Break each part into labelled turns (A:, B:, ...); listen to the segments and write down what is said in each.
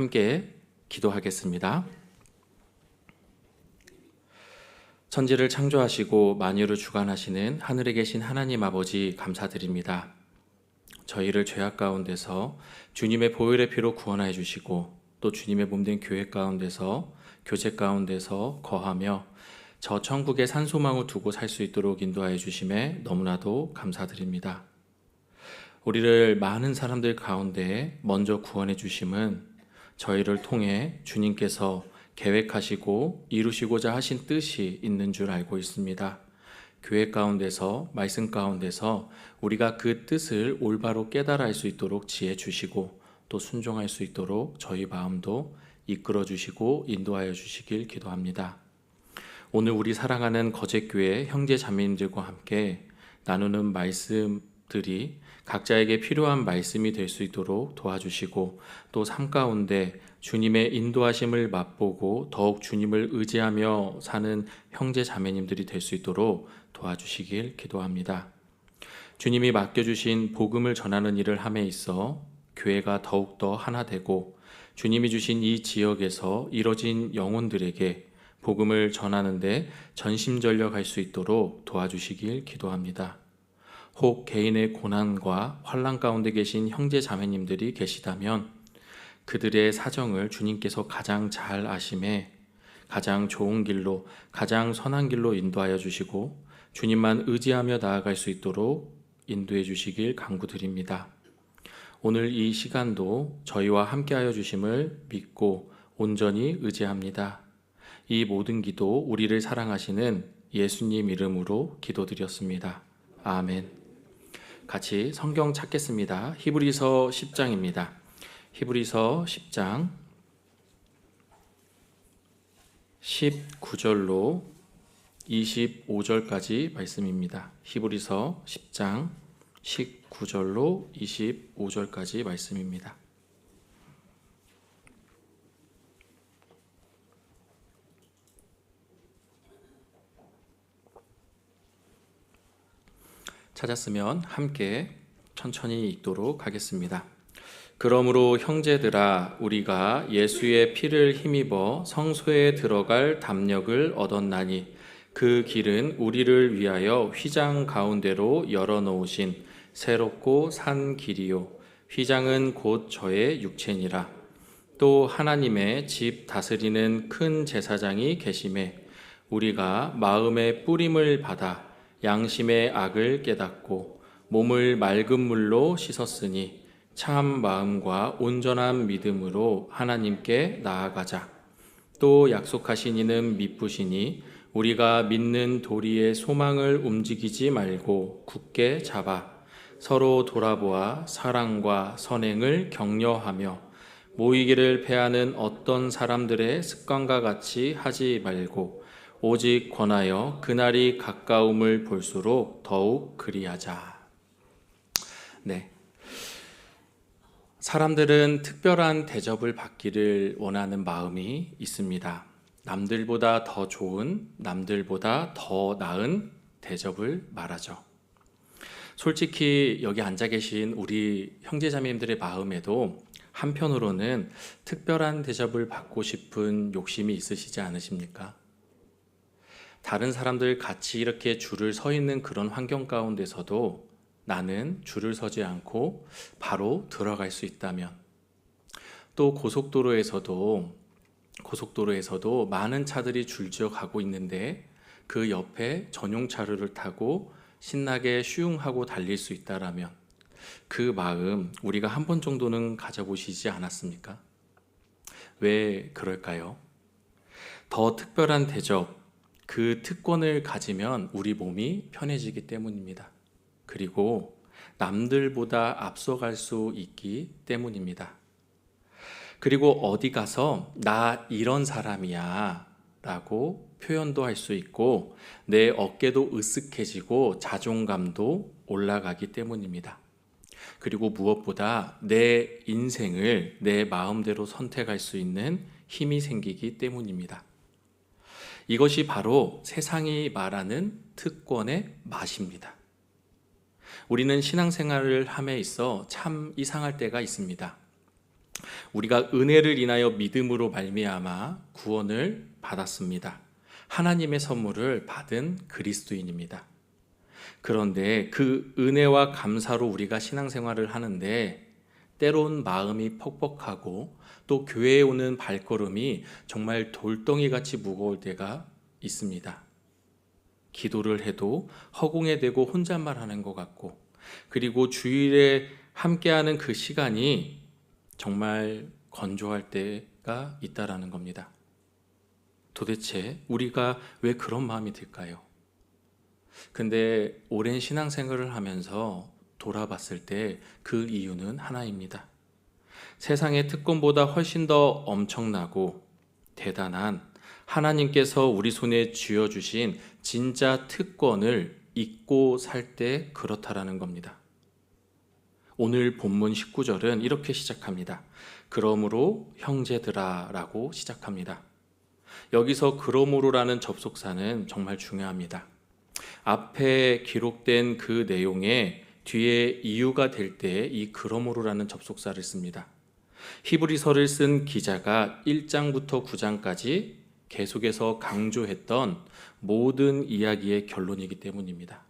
A: 함께 기도하겠습니다. 천지를 창조하시고 만유를 주관하시는 하늘에 계신 하나님 아버지 감사드립니다. 저희를 죄악 가운데서 주님의 보혈의 피로 구원하여 주시고 또 주님의 몸된 교회 가운데서 교제 가운데서 거하며 저 천국의 산소망을 두고 살 수 있도록 인도하여 주심에 너무나도 감사드립니다. 우리를 많은 사람들 가운데 먼저 구원해 주심은 저희를 통해 주님께서 계획하시고 이루시고자 하신 뜻이 있는 줄 알고 있습니다. 교회 가운데서 말씀 가운데서 우리가 그 뜻을 올바로 깨달아 알 수 있도록 지혜 주시고 또 순종할 수 있도록 저희 마음도 이끌어 주시고 인도하여 주시길 기도합니다. 오늘 우리 사랑하는 거제교회 형제 자매님들과 함께 나누는 말씀들이 각자에게 필요한 말씀이 될 수 있도록 도와주시고 또 삶 가운데 주님의 인도하심을 맛보고 더욱 주님을 의지하며 사는 형제 자매님들이 될 수 있도록 도와주시길 기도합니다. 주님이 맡겨주신 복음을 전하는 일을 함에 있어 교회가 더욱더 하나 되고 주님이 주신 이 지역에서 이뤄진 영혼들에게 복음을 전하는데 전심전력할 수 있도록 도와주시길 기도합니다. 혹 개인의 고난과 환난 가운데 계신 형제 자매님들이 계시다면 그들의 사정을 주님께서 가장 잘 아심에 가장 좋은 길로 가장 선한 길로 인도하여 주시고 주님만 의지하며 나아갈 수 있도록 인도해 주시길 간구드립니다. 오늘 이 시간도 저희와 함께하여 주심을 믿고 온전히 의지합니다. 이 모든 기도 우리를 사랑하시는 예수님 이름으로 기도드렸습니다. 아멘. 같이 성경 찾겠습니다. 히브리서 10장입니다. 히브리서 10장 19절로 25절까지 말씀입니다. 히브리서 10장 19절로 25절까지 말씀입니다. 찾았으면 함께 천천히 읽도록 하겠습니다. 그러므로 형제들아 우리가 예수의 피를 힘입어 성소에 들어갈 담력을 얻었나니 그 길은 우리를 위하여 휘장 가운데로 열어놓으신 새롭고 산 길이요 휘장은 곧 저의 육체니라. 또 하나님의 집 다스리는 큰 제사장이 계심에 우리가 마음의 뿌림을 받아 양심의 악을 깨닫고 몸을 맑은 물로 씻었으니 참 마음과 온전한 믿음으로 하나님께 나아가자. 또 약속하신 이는 미쁘시니 우리가 믿는 도리의 소망을 움직이지 말고 굳게 잡아 서로 돌아보아 사랑과 선행을 격려하며 모이기를 패하는 어떤 사람들의 습관과 같이 하지 말고 오직 권하여 그날이 가까움을 볼수록 더욱 그리하자. 네. 사람들은 특별한 대접을 받기를 원하는 마음이 있습니다. 남들보다 더 좋은, 남들보다 더 나은 대접을 말하죠. 솔직히 여기 앉아 계신 우리 형제자매님들의 마음에도 한편으로는 특별한 대접을 받고 싶은 욕심이 있으시지 않으십니까? 다른 사람들 같이 이렇게 줄을 서 있는 그런 환경 가운데서도 나는 줄을 서지 않고 바로 들어갈 수 있다면, 또 고속도로에서도 많은 차들이 줄지어 가고 있는데 그 옆에 전용차를 타고 신나게 슝하고 달릴 수 있다라면 그 마음 우리가 한 번 정도는 가져보시지 않았습니까? 왜 그럴까요? 더 특별한 대접, 그 특권을 가지면 우리 몸이 편해지기 때문입니다. 그리고 남들보다 앞서갈 수 있기 때문입니다. 그리고 어디 가서 나 이런 사람이야 라고 표현도 할 수 있고 내 어깨도 으쓱해지고 자존감도 올라가기 때문입니다. 그리고 무엇보다 내 인생을 내 마음대로 선택할 수 있는 힘이 생기기 때문입니다. 이것이 바로 세상이 말하는 특권의 맛입니다. 우리는 신앙생활을 함에 있어 참 이상할 때가 있습니다. 우리가 은혜를 인하여 믿음으로 말미암아 구원을 받았습니다. 하나님의 선물을 받은 그리스도인입니다. 그런데 그 은혜와 감사로 우리가 신앙생활을 하는데 때론 마음이 퍽퍽하고 또 교회에 오는 발걸음이 정말 돌덩이같이 무거울 때가 있습니다. 기도를 해도 허공에 대고 혼잣말하는 것 같고, 그리고 주일에 함께하는 그 시간이 정말 건조할 때가 있다라는 겁니다. 도대체 우리가 왜 그런 마음이 들까요? 근데 오랜 신앙생활을 하면서 돌아봤을 때 그 이유는 하나입니다. 세상의 특권보다 훨씬 더 엄청나고 대단한 하나님께서 우리 손에 쥐어주신 진짜 특권을 잊고 살 때 그렇다라는 겁니다. 오늘 본문 19절은 이렇게 시작합니다. 그러므로 형제들아 라고 시작합니다. 여기서 그러므로라는 접속사는 정말 중요합니다. 앞에 기록된 그 내용에 뒤에 이유가 될 때 이 그러므로라는 접속사를 씁니다. 히브리서를 쓴 기자가 1장부터 9장까지 계속해서 강조했던 모든 이야기의 결론이기 때문입니다.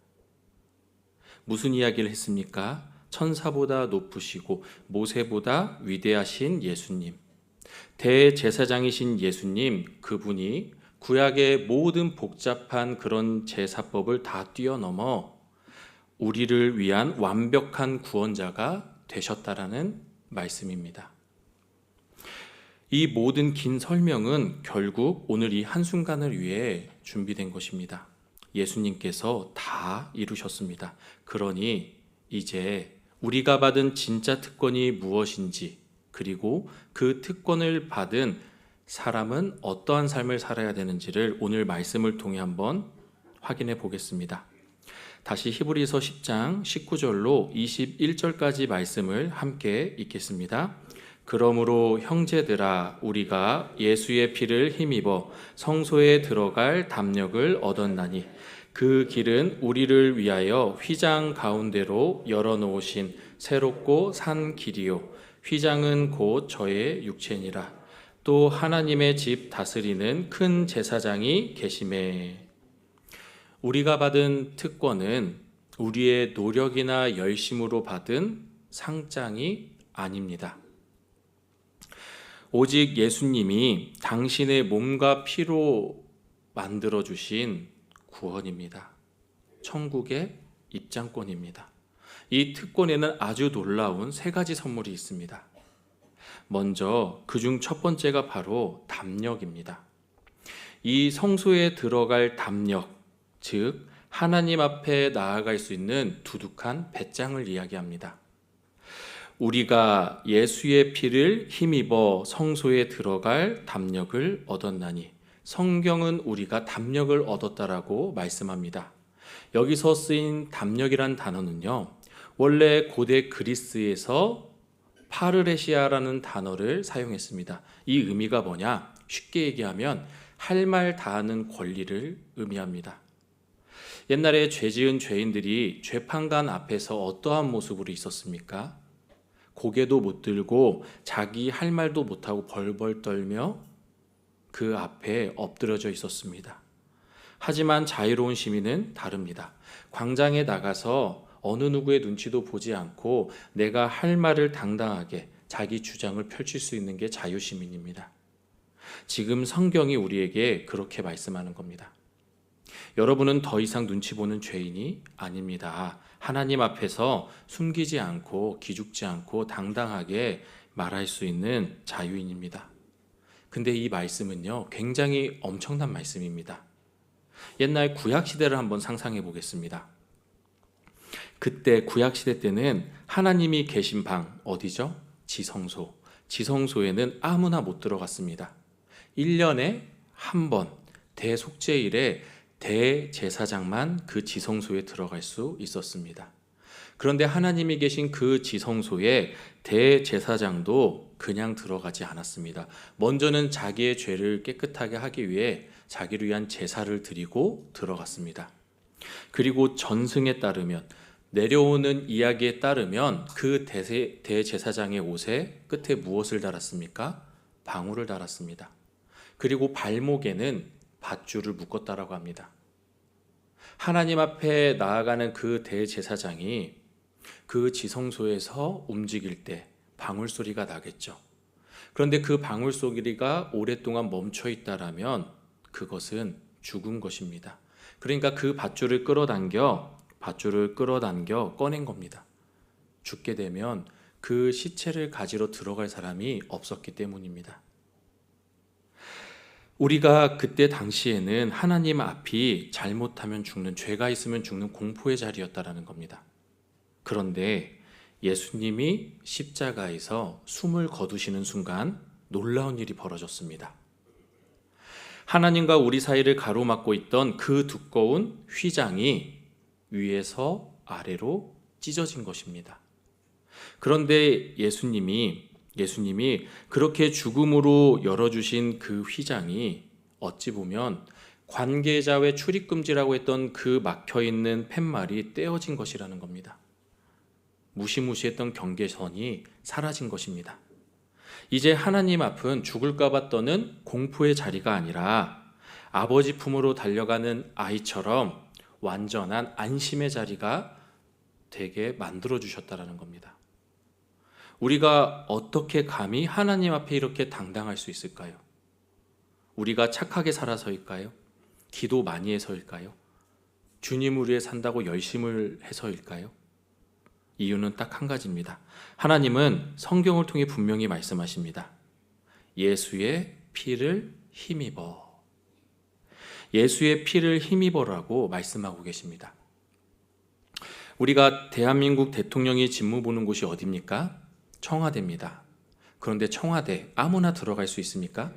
A: 무슨 이야기를 했습니까? 천사보다 높으시고 모세보다 위대하신 예수님, 대제사장이신 예수님, 그분이 구약의 모든 복잡한 그런 제사법을 다 뛰어넘어 우리를 위한 완벽한 구원자가 되셨다라는 말씀입니다. 이 모든 긴 설명은 결국 오늘 이 한순간을 위해 준비된 것입니다. 예수님께서 다 이루셨습니다. 그러니 이제 우리가 받은 진짜 특권이 무엇인지, 그리고 그 특권을 받은 사람은 어떠한 삶을 살아야 되는지를 오늘 말씀을 통해 한번 확인해 보겠습니다. 다시 히브리서 10장 19절로 21절까지 말씀을 함께 읽겠습니다. 그러므로 형제들아 우리가 예수의 피를 힘입어 성소에 들어갈 담력을 얻었나니 그 길은 우리를 위하여 휘장 가운데로 열어놓으신 새롭고 산 길이요 휘장은 곧 저의 육체니라. 또 하나님의 집 다스리는 큰 제사장이 계심에. 우리가 받은 특권은 우리의 노력이나 열심으로 받은 상장이 아닙니다. 오직 예수님이 당신의 몸과 피로 만들어주신 구원입니다. 천국의 입장권입니다. 이 특권에는 아주 놀라운 세 가지 선물이 있습니다. 먼저 그중 첫 번째가 바로 담력입니다. 이 성소에 들어갈 담력, 즉 하나님 앞에 나아갈 수 있는 두둑한 배짱을 이야기합니다. 우리가 예수의 피를 힘입어 성소에 들어갈 담력을 얻었나니, 성경은 우리가 담력을 얻었다라고 말씀합니다. 여기서 쓰인 담력이란 단어는요, 원래 고대 그리스에서 파르레시아라는 단어를 사용했습니다. 이 의미가 뭐냐? 쉽게 얘기하면 할 말 다하는 권리를 의미합니다. 옛날에 죄 지은 죄인들이 재판관 앞에서 어떠한 모습으로 있었습니까? 고개도 못 들고 자기 할 말도 못하고 벌벌 떨며 그 앞에 엎드려져 있었습니다. 하지만 자유로운 시민은 다릅니다. 광장에 나가서 어느 누구의 눈치도 보지 않고 내가 할 말을 당당하게 자기 주장을 펼칠 수 있는 게 자유시민입니다. 지금 성경이 우리에게 그렇게 말씀하는 겁니다. 여러분은 더 이상 눈치 보는 죄인이 아닙니다. 하나님 앞에서 숨기지 않고 기죽지 않고 당당하게 말할 수 있는 자유인입니다. 근데 이 말씀은요, 굉장히 엄청난 말씀입니다. 옛날 구약시대를 한번 상상해 보겠습니다. 그때 구약시대 때는 하나님이 계신 방, 어디죠? 지성소. 지성소에는 아무나 못 들어갔습니다. 1년에 한 번 대속죄일에 대제사장만 그 지성소에 들어갈 수 있었습니다. 그런데 하나님이 계신 그 지성소에 대제사장도 그냥 들어가지 않았습니다. 먼저는 자기의 죄를 깨끗하게 하기 위해 자기를 위한 제사를 드리고 들어갔습니다. 그리고 전승에 따르면 내려오는 이야기에 따르면 그 대제사장의 옷에 끝에 무엇을 달았습니까? 방울을 달았습니다. 그리고 발목에는 밧줄을 묶었다라고 합니다. 하나님 앞에 나아가는 그 대제사장이 그 지성소에서 움직일 때 방울 소리가 나겠죠. 그런데 그 방울 소리가 오랫동안 멈춰 있다라면 그것은 죽은 것입니다. 그러니까 그 밧줄을 끌어당겨 꺼낸 겁니다. 죽게 되면 그 시체를 가지러 들어갈 사람이 없었기 때문입니다. 우리가 그때 당시에는 하나님 앞이 잘못하면 죽는, 죄가 있으면 죽는 공포의 자리였다라는 겁니다. 그런데 예수님이 십자가에서 숨을 거두시는 순간 놀라운 일이 벌어졌습니다. 하나님과 우리 사이를 가로막고 있던 그 두꺼운 휘장이 위에서 아래로 찢어진 것입니다. 그런데 예수님이 그렇게 죽음으로 열어주신 그 휘장이 어찌 보면 관계자 외 출입금지라고 했던 그 막혀있는 팻말이 떼어진 것이라는 겁니다. 무시무시했던 경계선이 사라진 것입니다. 이제 하나님 앞은 죽을까봐 떠는 공포의 자리가 아니라 아버지 품으로 달려가는 아이처럼 완전한 안심의 자리가 되게 만들어주셨다라는 겁니다. 우리가 어떻게 감히 하나님 앞에 이렇게 당당할 수 있을까요? 우리가 착하게 살아서일까요? 기도 많이 해서일까요? 주님을 위해 산다고 열심을 해서일까요? 이유는 딱 한 가지입니다. 하나님은 성경을 통해 분명히 말씀하십니다. 예수의 피를 힘입어. 예수의 피를 힘입어라고 말씀하고 계십니다. 우리가 대한민국 대통령이 직무 보는 곳이 어디입니까? 청와대입니다. 그런데 청와대 아무나 들어갈 수 있습니까?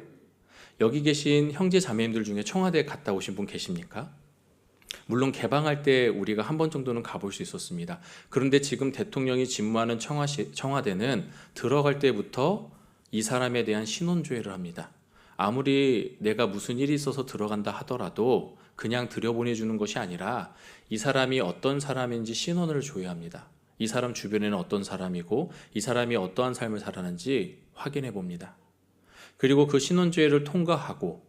A: 여기 계신 형제 자매님들 중에 청와대에 갔다 오신 분 계십니까? 물론 개방할 때 우리가 한 번 정도는 가볼 수 있었습니다. 그런데 지금 대통령이 직무하는 청와대는 들어갈 때부터 이 사람에 대한 신원조회를 합니다. 아무리 내가 무슨 일이 있어서 들어간다 하더라도 그냥 들여보내주는 것이 아니라 이 사람이 어떤 사람인지 신원을 조회합니다. 이 사람 주변에는 어떤 사람이고 이 사람이 어떠한 삶을 살았는지 확인해 봅니다. 그리고 그 신원조회를 통과하고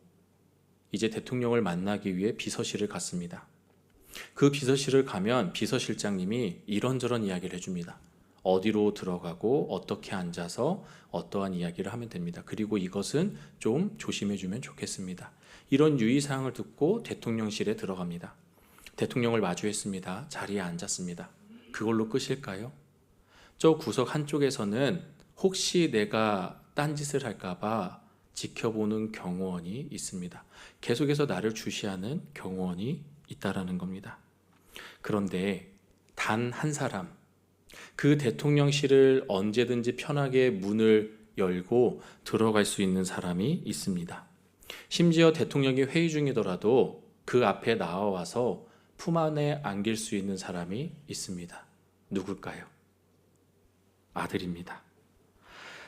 A: 이제 대통령을 만나기 위해 비서실을 갔습니다. 그 비서실을 가면 비서실장님이 이런저런 이야기를 해줍니다. 어디로 들어가고 어떻게 앉아서 어떠한 이야기를 하면 됩니다. 그리고 이것은 좀 조심해주면 좋겠습니다. 이런 유의사항을 듣고 대통령실에 들어갑니다. 대통령을 마주했습니다. 자리에 앉았습니다. 그걸로 끝일까요? 저 구석 한쪽에서는 혹시 내가 딴짓을 할까봐 지켜보는 경호원이 있습니다. 계속해서 나를 주시하는 경호원이 있다라는 겁니다. 그런데 단 한 사람, 그 대통령실을 언제든지 편하게 문을 열고 들어갈 수 있는 사람이 있습니다. 심지어 대통령이 회의 중이더라도 그 앞에 나와서 품 안에 안길 수 있는 사람이 있습니다. 누굴까요? 아들입니다.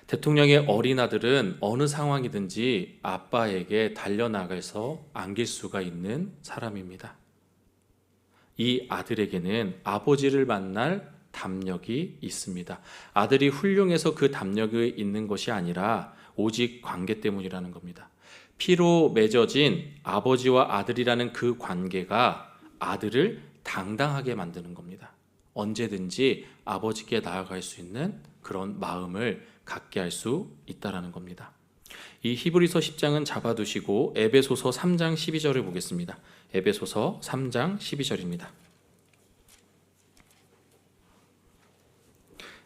A: 대통령의 어린 아들은 어느 상황이든지 아빠에게 달려나가서 안길 수가 있는 사람입니다. 이 아들에게는 아버지를 만날 담력이 있습니다. 아들이 훌륭해서 그 담력이 있는 것이 아니라 오직 관계 때문이라는 겁니다. 피로 맺어진 아버지와 아들이라는 그 관계가 아들을 당당하게 만드는 겁니다. 언제든지 아버지께 나아갈 수 있는 그런 마음을 갖게 할 수 있다라는 겁니다. 이 히브리서 10장은 잡아두시고 에베소서 3장 12절을 보겠습니다. 에베소서 3장 12절입니다.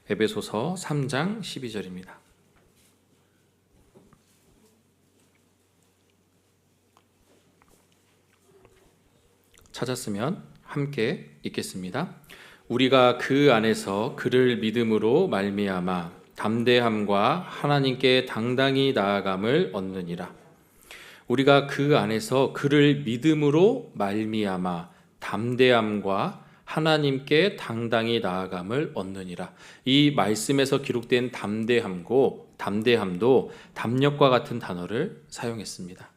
A: 에베소서 3장 12절입니다. 찾았으면 함께 읽겠습니다. 우리가 그 안에서 그를 믿음으로 말미암아 담대함과 하나님께 당당히 나아감을 얻느니라. 우리가 그 안에서 그를 믿음으로 말미암아 담대함과 하나님께 당당히 나아감을 얻느니라. 이 말씀에서 기록된 담대함도 담력과 같은 단어를 사용했습니다.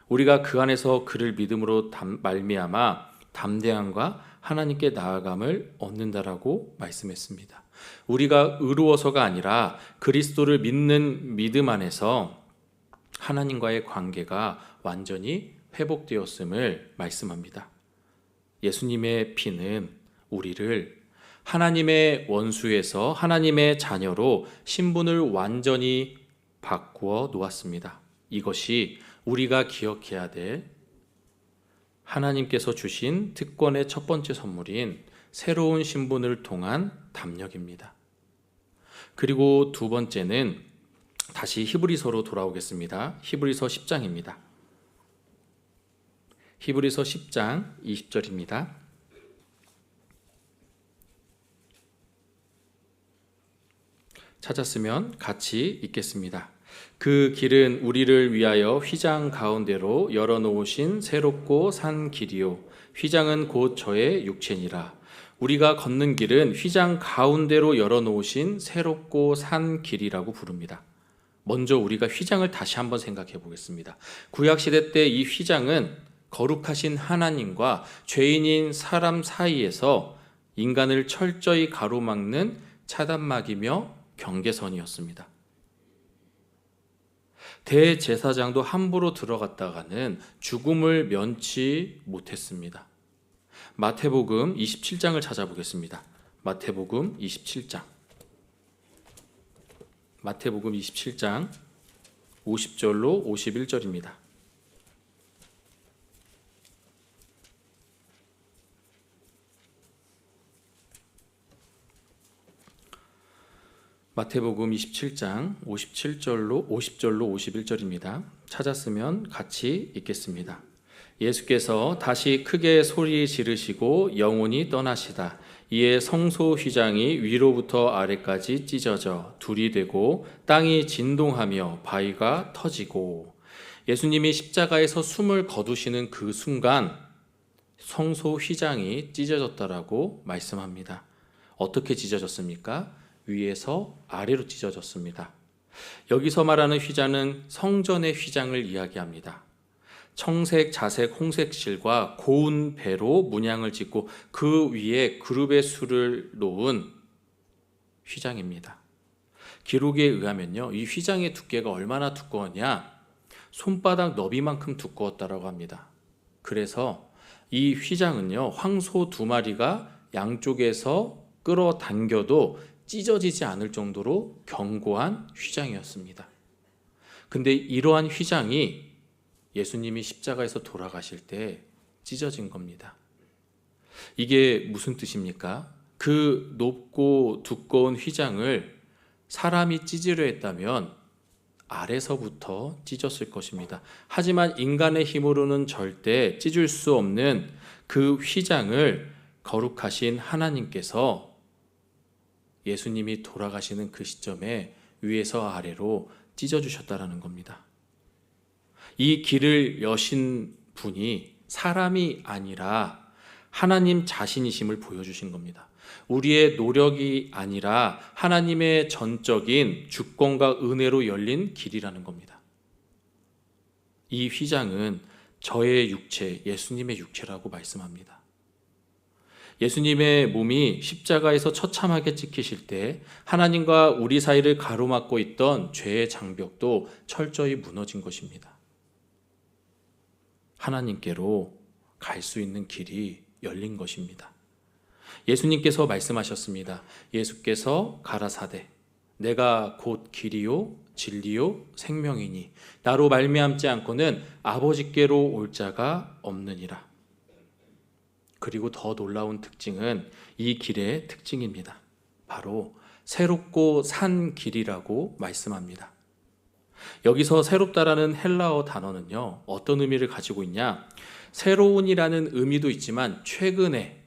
A: 우리가 그 안에서 그를 믿음으로 말미암아 담대함과 하나님께 나아감을 얻는다라고 말씀했습니다. 우리가 의로워서가 아니라 그리스도를 믿는 믿음 안에서 하나님과의 관계가 완전히 회복되었음을 말씀합니다. 예수님의 피는 우리를 하나님의 원수에서 하나님의 자녀로 신분을 완전히 바꾸어 놓았습니다. 이것이 우리가 기억해야 될 하나님께서 주신 특권의 첫 번째 선물인 새로운 신분을 통한 담력입니다. 그리고 두 번째는 다시 히브리서로 돌아오겠습니다. 히브리서 10장입니다. 히브리서 10장 20절입니다. 찾았으면 같이 읽겠습니다. 그 길은 우리를 위하여 휘장 가운데로 열어놓으신 새롭고 산 길이요 휘장은 곧 저의 육체니라. 우리가 걷는 길은 휘장 가운데로 열어놓으신 새롭고 산 길이라고 부릅니다. 먼저 우리가 휘장을 다시 한번 생각해 보겠습니다. 구약시대 때 이 휘장은 거룩하신 하나님과 죄인인 사람 사이에서 인간을 철저히 가로막는 차단막이며 경계선이었습니다. 대제사장도 함부로 들어갔다가는 죽음을 면치 못했습니다. 마태복음 27장을 찾아보겠습니다. 마태복음 27장 50절로 51절입니다. 마태복음 27장 50절로 51절입니다. 찾았으면 같이 읽겠습니다. 예수께서 다시 크게 소리 지르시고 영원히 떠나시다. 이에 성소 휘장이 위로부터 아래까지 찢어져 둘이 되고 땅이 진동하며 바위가 터지고, 예수님이 십자가에서 숨을 거두시는 그 순간 성소 휘장이 찢어졌다라고 말씀합니다. 어떻게 찢어졌습니까? 위에서 아래로 찢어졌습니다. 여기서 말하는 휘장은 성전의 휘장을 이야기합니다. 청색, 자색, 홍색 실과 고운 배로 문양을 짓고 그 위에 그룹의 술을 놓은 휘장입니다. 기록에 의하면요, 이 휘장의 두께가 얼마나 두꺼웠냐? 손바닥 너비만큼 두꺼웠다라고 합니다. 그래서 이 휘장은요, 황소 2마리가 양쪽에서 끌어당겨도 찢어지지 않을 정도로 견고한 휘장이었습니다. 근데 이러한 휘장이 예수님이 십자가에서 돌아가실 때 찢어진 겁니다. 이게 무슨 뜻입니까? 그 높고 두꺼운 휘장을 사람이 찢으려 했다면 아래서부터 찢었을 것입니다. 하지만 인간의 힘으로는 절대 찢을 수 없는 그 휘장을 거룩하신 하나님께서 예수님이 돌아가시는 그 시점에 위에서 아래로 찢어주셨다라는 겁니다. 이 길을 여신 분이 사람이 아니라 하나님 자신이심을 보여주신 겁니다. 우리의 노력이 아니라 하나님의 전적인 주권과 은혜로 열린 길이라는 겁니다. 이 휘장은 저의 육체, 예수님의 육체라고 말씀합니다. 예수님의 몸이 십자가에서 처참하게 찍히실 때 하나님과 우리 사이를 가로막고 있던 죄의 장벽도 철저히 무너진 것입니다. 하나님께로 갈 수 있는 길이 열린 것입니다. 예수님께서 말씀하셨습니다. 예수께서 가라사대 내가 곧 길이요 진리요 생명이니 나로 말미암지 않고는 아버지께로 올 자가 없느니라. 그리고 더 놀라운 특징은 이 길의 특징입니다. 바로 새롭고 산 길이라고 말씀합니다. 여기서 새롭다라는 헬라어 단어는요, 어떤 의미를 가지고 있냐? 새로운이라는 의미도 있지만 최근에,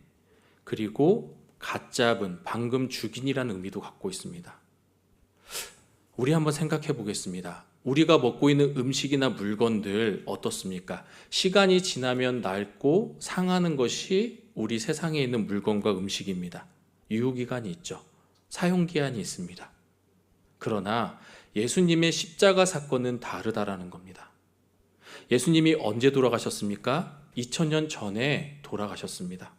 A: 그리고 갓 잡은, 방금 죽인이라는 의미도 갖고 있습니다. 우리 한번 생각해 보겠습니다. 우리가 먹고 있는 음식이나 물건들 어떻습니까? 시간이 지나면 낡고 상하는 것이 우리 세상에 있는 물건과 음식입니다. 유효기간이 있죠. 사용기한이 있습니다. 그러나 예수님의 십자가 사건은 다르다라는 겁니다. 예수님이 언제 돌아가셨습니까? 2000년 전에 돌아가셨습니다.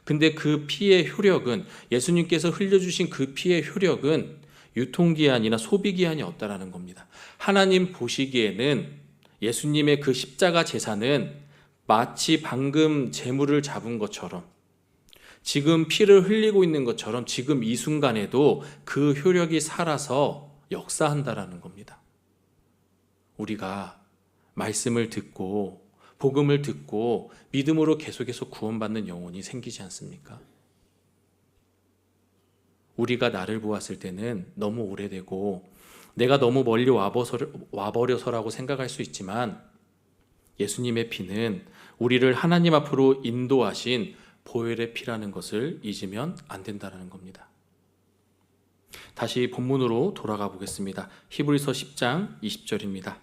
A: 근데 그 피의 효력은, 예수님께서 흘려주신 그 피의 효력은 유통기한이나 소비기한이 없다라는 겁니다. 하나님 보시기에는 예수님의 그 십자가 제사는 마치 방금 제물을 잡은 것처럼, 지금 피를 흘리고 있는 것처럼 지금 이 순간에도 그 효력이 살아서 역사한다라는 겁니다. 우리가 말씀을 듣고 복음을 듣고 믿음으로 계속해서 구원받는 영혼이 생기지 않습니까? 우리가 나를 보았을 때는 너무 오래되고 내가 너무 멀리 와버려서라고 생각할 수 있지만, 예수님의 피는 우리를 하나님 앞으로 인도하신 보혈의 피라는 것을 잊으면 안 된다는 겁니다. 다시 본문으로 돌아가 보겠습니다. 히브리서 10장 20절입니다.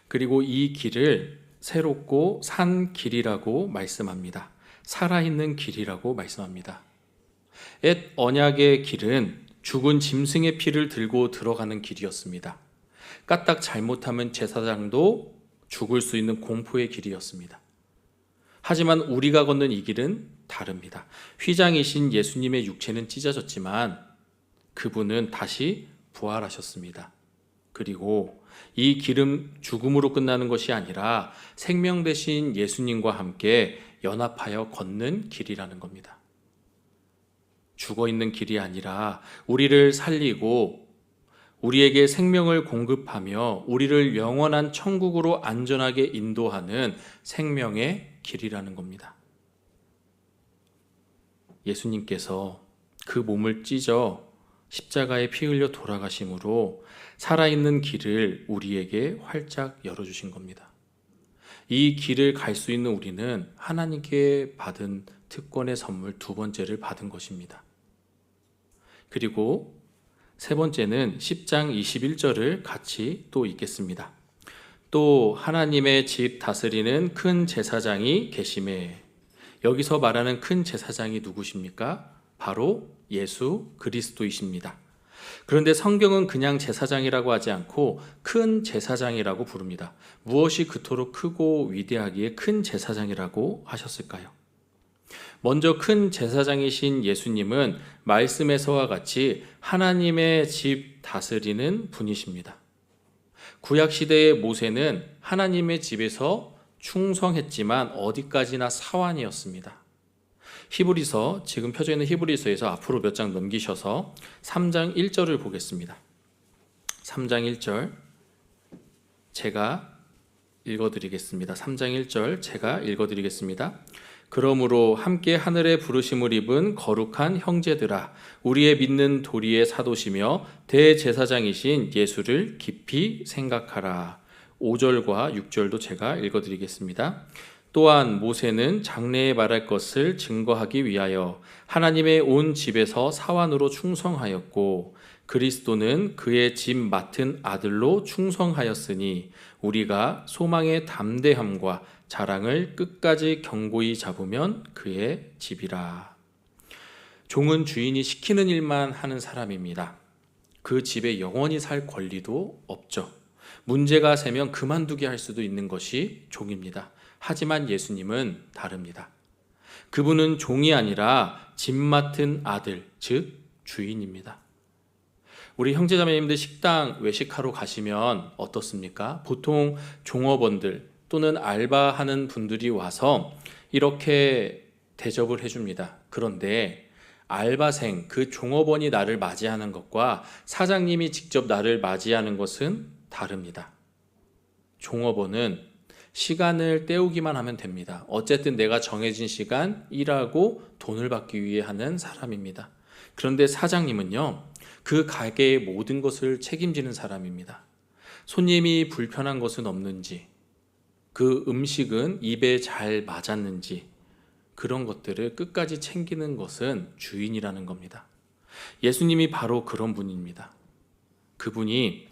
A: 그리고 이 길을 새롭고 산 길이라고 말씀합니다. 살아있는 길이라고 말씀합니다. 옛 언약의 길은 죽은 짐승의 피를 들고 들어가는 길이었습니다. 까딱 잘못하면 제사장도 죽을 수 있는 공포의 길이었습니다. 하지만 우리가 걷는 이 길은 다릅니다. 휘장이신 예수님의 육체는 찢어졌지만 그분은 다시 부활하셨습니다. 그리고 이 길은 죽음으로 끝나는 것이 아니라 생명 되신 예수님과 함께 연합하여 걷는 길이라는 겁니다. 죽어 있는 길이 아니라 우리를 살리고 우리에게 생명을 공급하며 우리를 영원한 천국으로 안전하게 인도하는 생명의 길이라는 겁니다. 예수님께서 그 몸을 찢어 십자가에 피 흘려 돌아가심으로 살아있는 길을 우리에게 활짝 열어주신 겁니다. 이 길을 갈 수 있는 우리는 하나님께 받은 특권의 선물 두 번째를 받은 것입니다. 그리고 세 번째는 10장 21절을 같이 또 읽겠습니다. 또 하나님의 집 다스리는 큰 제사장이 계심에, 여기서 말하는 큰 제사장이 누구십니까? 바로 예수 그리스도이십니다. 그런데 성경은 그냥 제사장이라고 하지 않고 큰 제사장이라고 부릅니다. 무엇이 그토록 크고 위대하기에 큰 제사장이라고 하셨을까요? 먼저 큰 제사장이신 예수님은 말씀에서와 같이 하나님의 집 다스리는 분이십니다. 구약시대의 모세는 하나님의 집에서 충성했지만 어디까지나 사환이었습니다. 히브리서, 지금 펴져 있는 히브리서에서 앞으로 몇 장 넘기셔서 3장 1절을 보겠습니다. 3장 1절 제가 읽어드리겠습니다. 3장 1절 제가 읽어드리겠습니다. 그러므로 함께 하늘의 부르심을 입은 거룩한 형제들아, 우리의 믿는 도리의 사도시며 대제사장이신 예수를 깊이 생각하라. 5절과 6절도 제가 읽어드리겠습니다. 또한 모세는 장래에 말할 것을 증거하기 위하여 하나님의 온 집에서 사환으로 충성하였고, 그리스도는 그의 집 맡은 아들로 충성하였으니 우리가 소망의 담대함과 자랑을 끝까지 견고히 잡으면 그의 집이라. 종은 주인이 시키는 일만 하는 사람입니다. 그 집에 영원히 살 권리도 없죠. 문제가 생기면 그만두게 할 수도 있는 것이 종입니다. 하지만 예수님은 다릅니다. 그분은 종이 아니라 집 맡은 아들, 즉 주인입니다. 우리 형제자매님들 식당 외식하러 가시면 어떻습니까? 보통 종업원들 또는 알바하는 분들이 와서 이렇게 대접을 해줍니다. 그런데 알바생, 그 종업원이 나를 맞이하는 것과 사장님이 직접 나를 맞이하는 것은 다릅니다. 종업원은 시간을 때우기만 하면 됩니다. 어쨌든 내가 정해진 시간 일하고 돈을 받기 위해 하는 사람입니다. 그런데 사장님은요, 그 가게의 모든 것을 책임지는 사람입니다. 손님이 불편한 것은 없는지, 그 음식은 입에 잘 맞았는지, 그런 것들을 끝까지 챙기는 것은 주인이라는 겁니다. 예수님이 바로 그런 분입니다. 그분이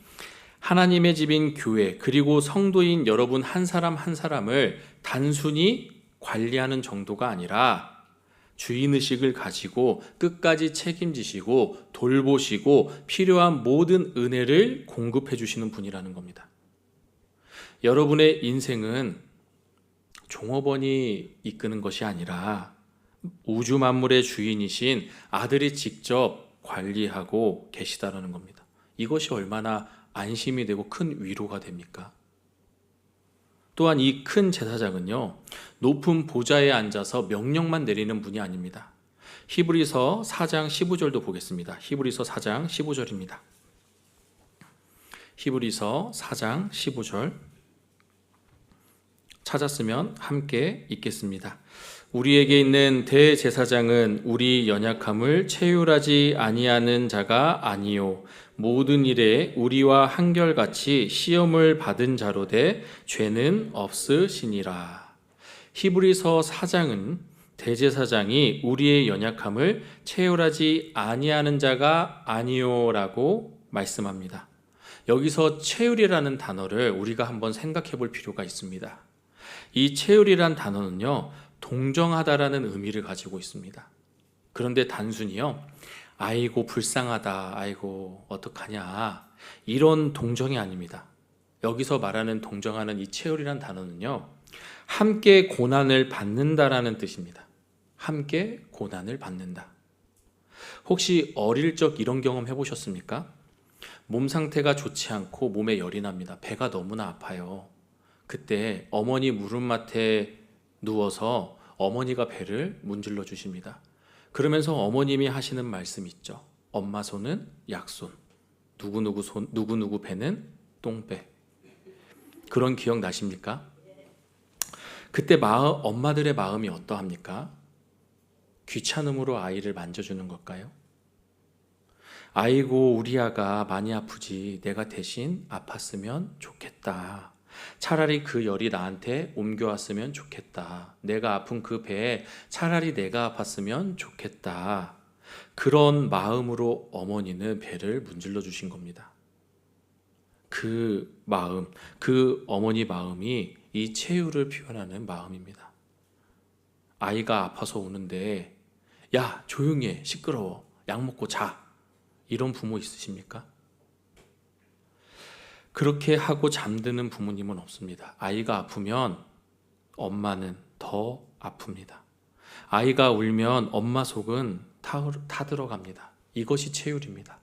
A: 하나님의 집인 교회, 그리고 성도인 여러분 한 사람 한 사람을 단순히 관리하는 정도가 아니라 주인의식을 가지고 끝까지 책임지시고 돌보시고 필요한 모든 은혜를 공급해 주시는 분이라는 겁니다. 여러분의 인생은 종업원이 이끄는 것이 아니라 우주 만물의 주인이신 아들이 직접 관리하고 계시다라는 겁니다. 이것이 얼마나 안심이 되고 큰 위로가 됩니까? 또한 이 큰 제사장은요, 높은 보좌에 앉아서 명령만 내리는 분이 아닙니다. 히브리서 4장 15절도 보겠습니다. 히브리서 4장 15절입니다. 히브리서 4장 15절 찾았으면 함께 읽겠습니다. 우리에게 있는 대제사장은 우리 연약함을 체휼하지 아니하는 자가 아니요 모든 일에 우리와 한결같이 시험을 받은 자로 돼 죄는 없으시니라. 히브리서 4장은 대제사장이 우리의 연약함을 체휼하지 아니하는 자가 아니요라고 말씀합니다. 여기서 체휼이라는 단어를 우리가 한번 생각해 볼 필요가 있습니다. 이 체휼이란 단어는요, 동정하다라는 의미를 가지고 있습니다. 그런데 단순히요, 아이고 불쌍하다, 아이고 어떡하냐, 이런 동정이 아닙니다. 여기서 말하는 동정하는 이 체휼이란 단어는요, 함께 고난을 받는다라는 뜻입니다. 함께 고난을 받는다. 혹시 어릴 적 이런 경험 해보셨습니까? 몸 상태가 좋지 않고 몸에 열이 납니다. 배가 너무나 아파요. 그때 어머니 무릎맡에 누워서 어머니가 배를 문질러 주십니다. 그러면서 어머님이 하시는 말씀 있죠. 엄마 손은 약손, 누구누구 배는 똥배. 그런 기억 나십니까? 그때 엄마들의 마음이 어떠합니까? 귀찮음으로 아이를 만져주는 걸까요? 아이고 우리 아가 많이 아프지, 내가 대신 아팠으면 좋겠다. 차라리 그 열이 나한테 옮겨왔으면 좋겠다. 내가 아픈 그 배에 차라리 내가 아팠으면 좋겠다. 그런 마음으로 어머니는 배를 문질러 주신 겁니다. 그 마음, 그 어머니 마음이 이 체휼을 표현하는 마음입니다. 아이가 아파서 우는데 야 조용히 해, 시끄러워, 약 먹고 자, 이런 부모 있으십니까? 그렇게 하고 잠드는 부모님은 없습니다. 아이가 아프면 엄마는 더 아픕니다. 아이가 울면 엄마 속은 타들어갑니다. 이것이 체휼입니다.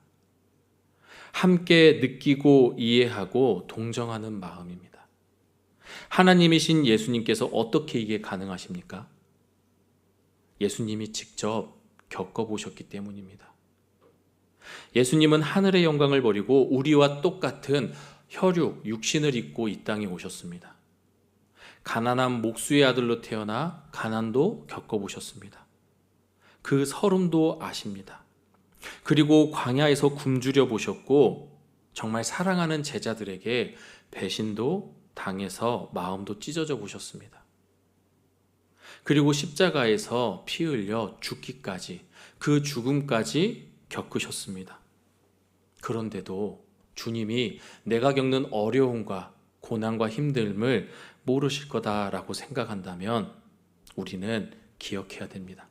A: 함께 느끼고 이해하고 동정하는 마음입니다. 하나님이신 예수님께서 어떻게 이게 가능하십니까? 예수님이 직접 겪어보셨기 때문입니다. 예수님은 하늘의 영광을 버리고 우리와 똑같은 혈육, 육신을 입고 이 땅에 오셨습니다. 가난한 목수의 아들로 태어나 가난도 겪어보셨습니다. 그 서름도 아십니다. 그리고 광야에서 굶주려 보셨고 정말 사랑하는 제자들에게 배신도 당해서 마음도 찢어져 보셨습니다. 그리고 십자가에서 피 흘려 죽기까지, 그 죽음까지 겪으셨습니다. 그런데도 주님이 내가 겪는 어려움과 고난과 힘듦을 모르실 거다라고 생각한다면 우리는 기억해야 됩니다.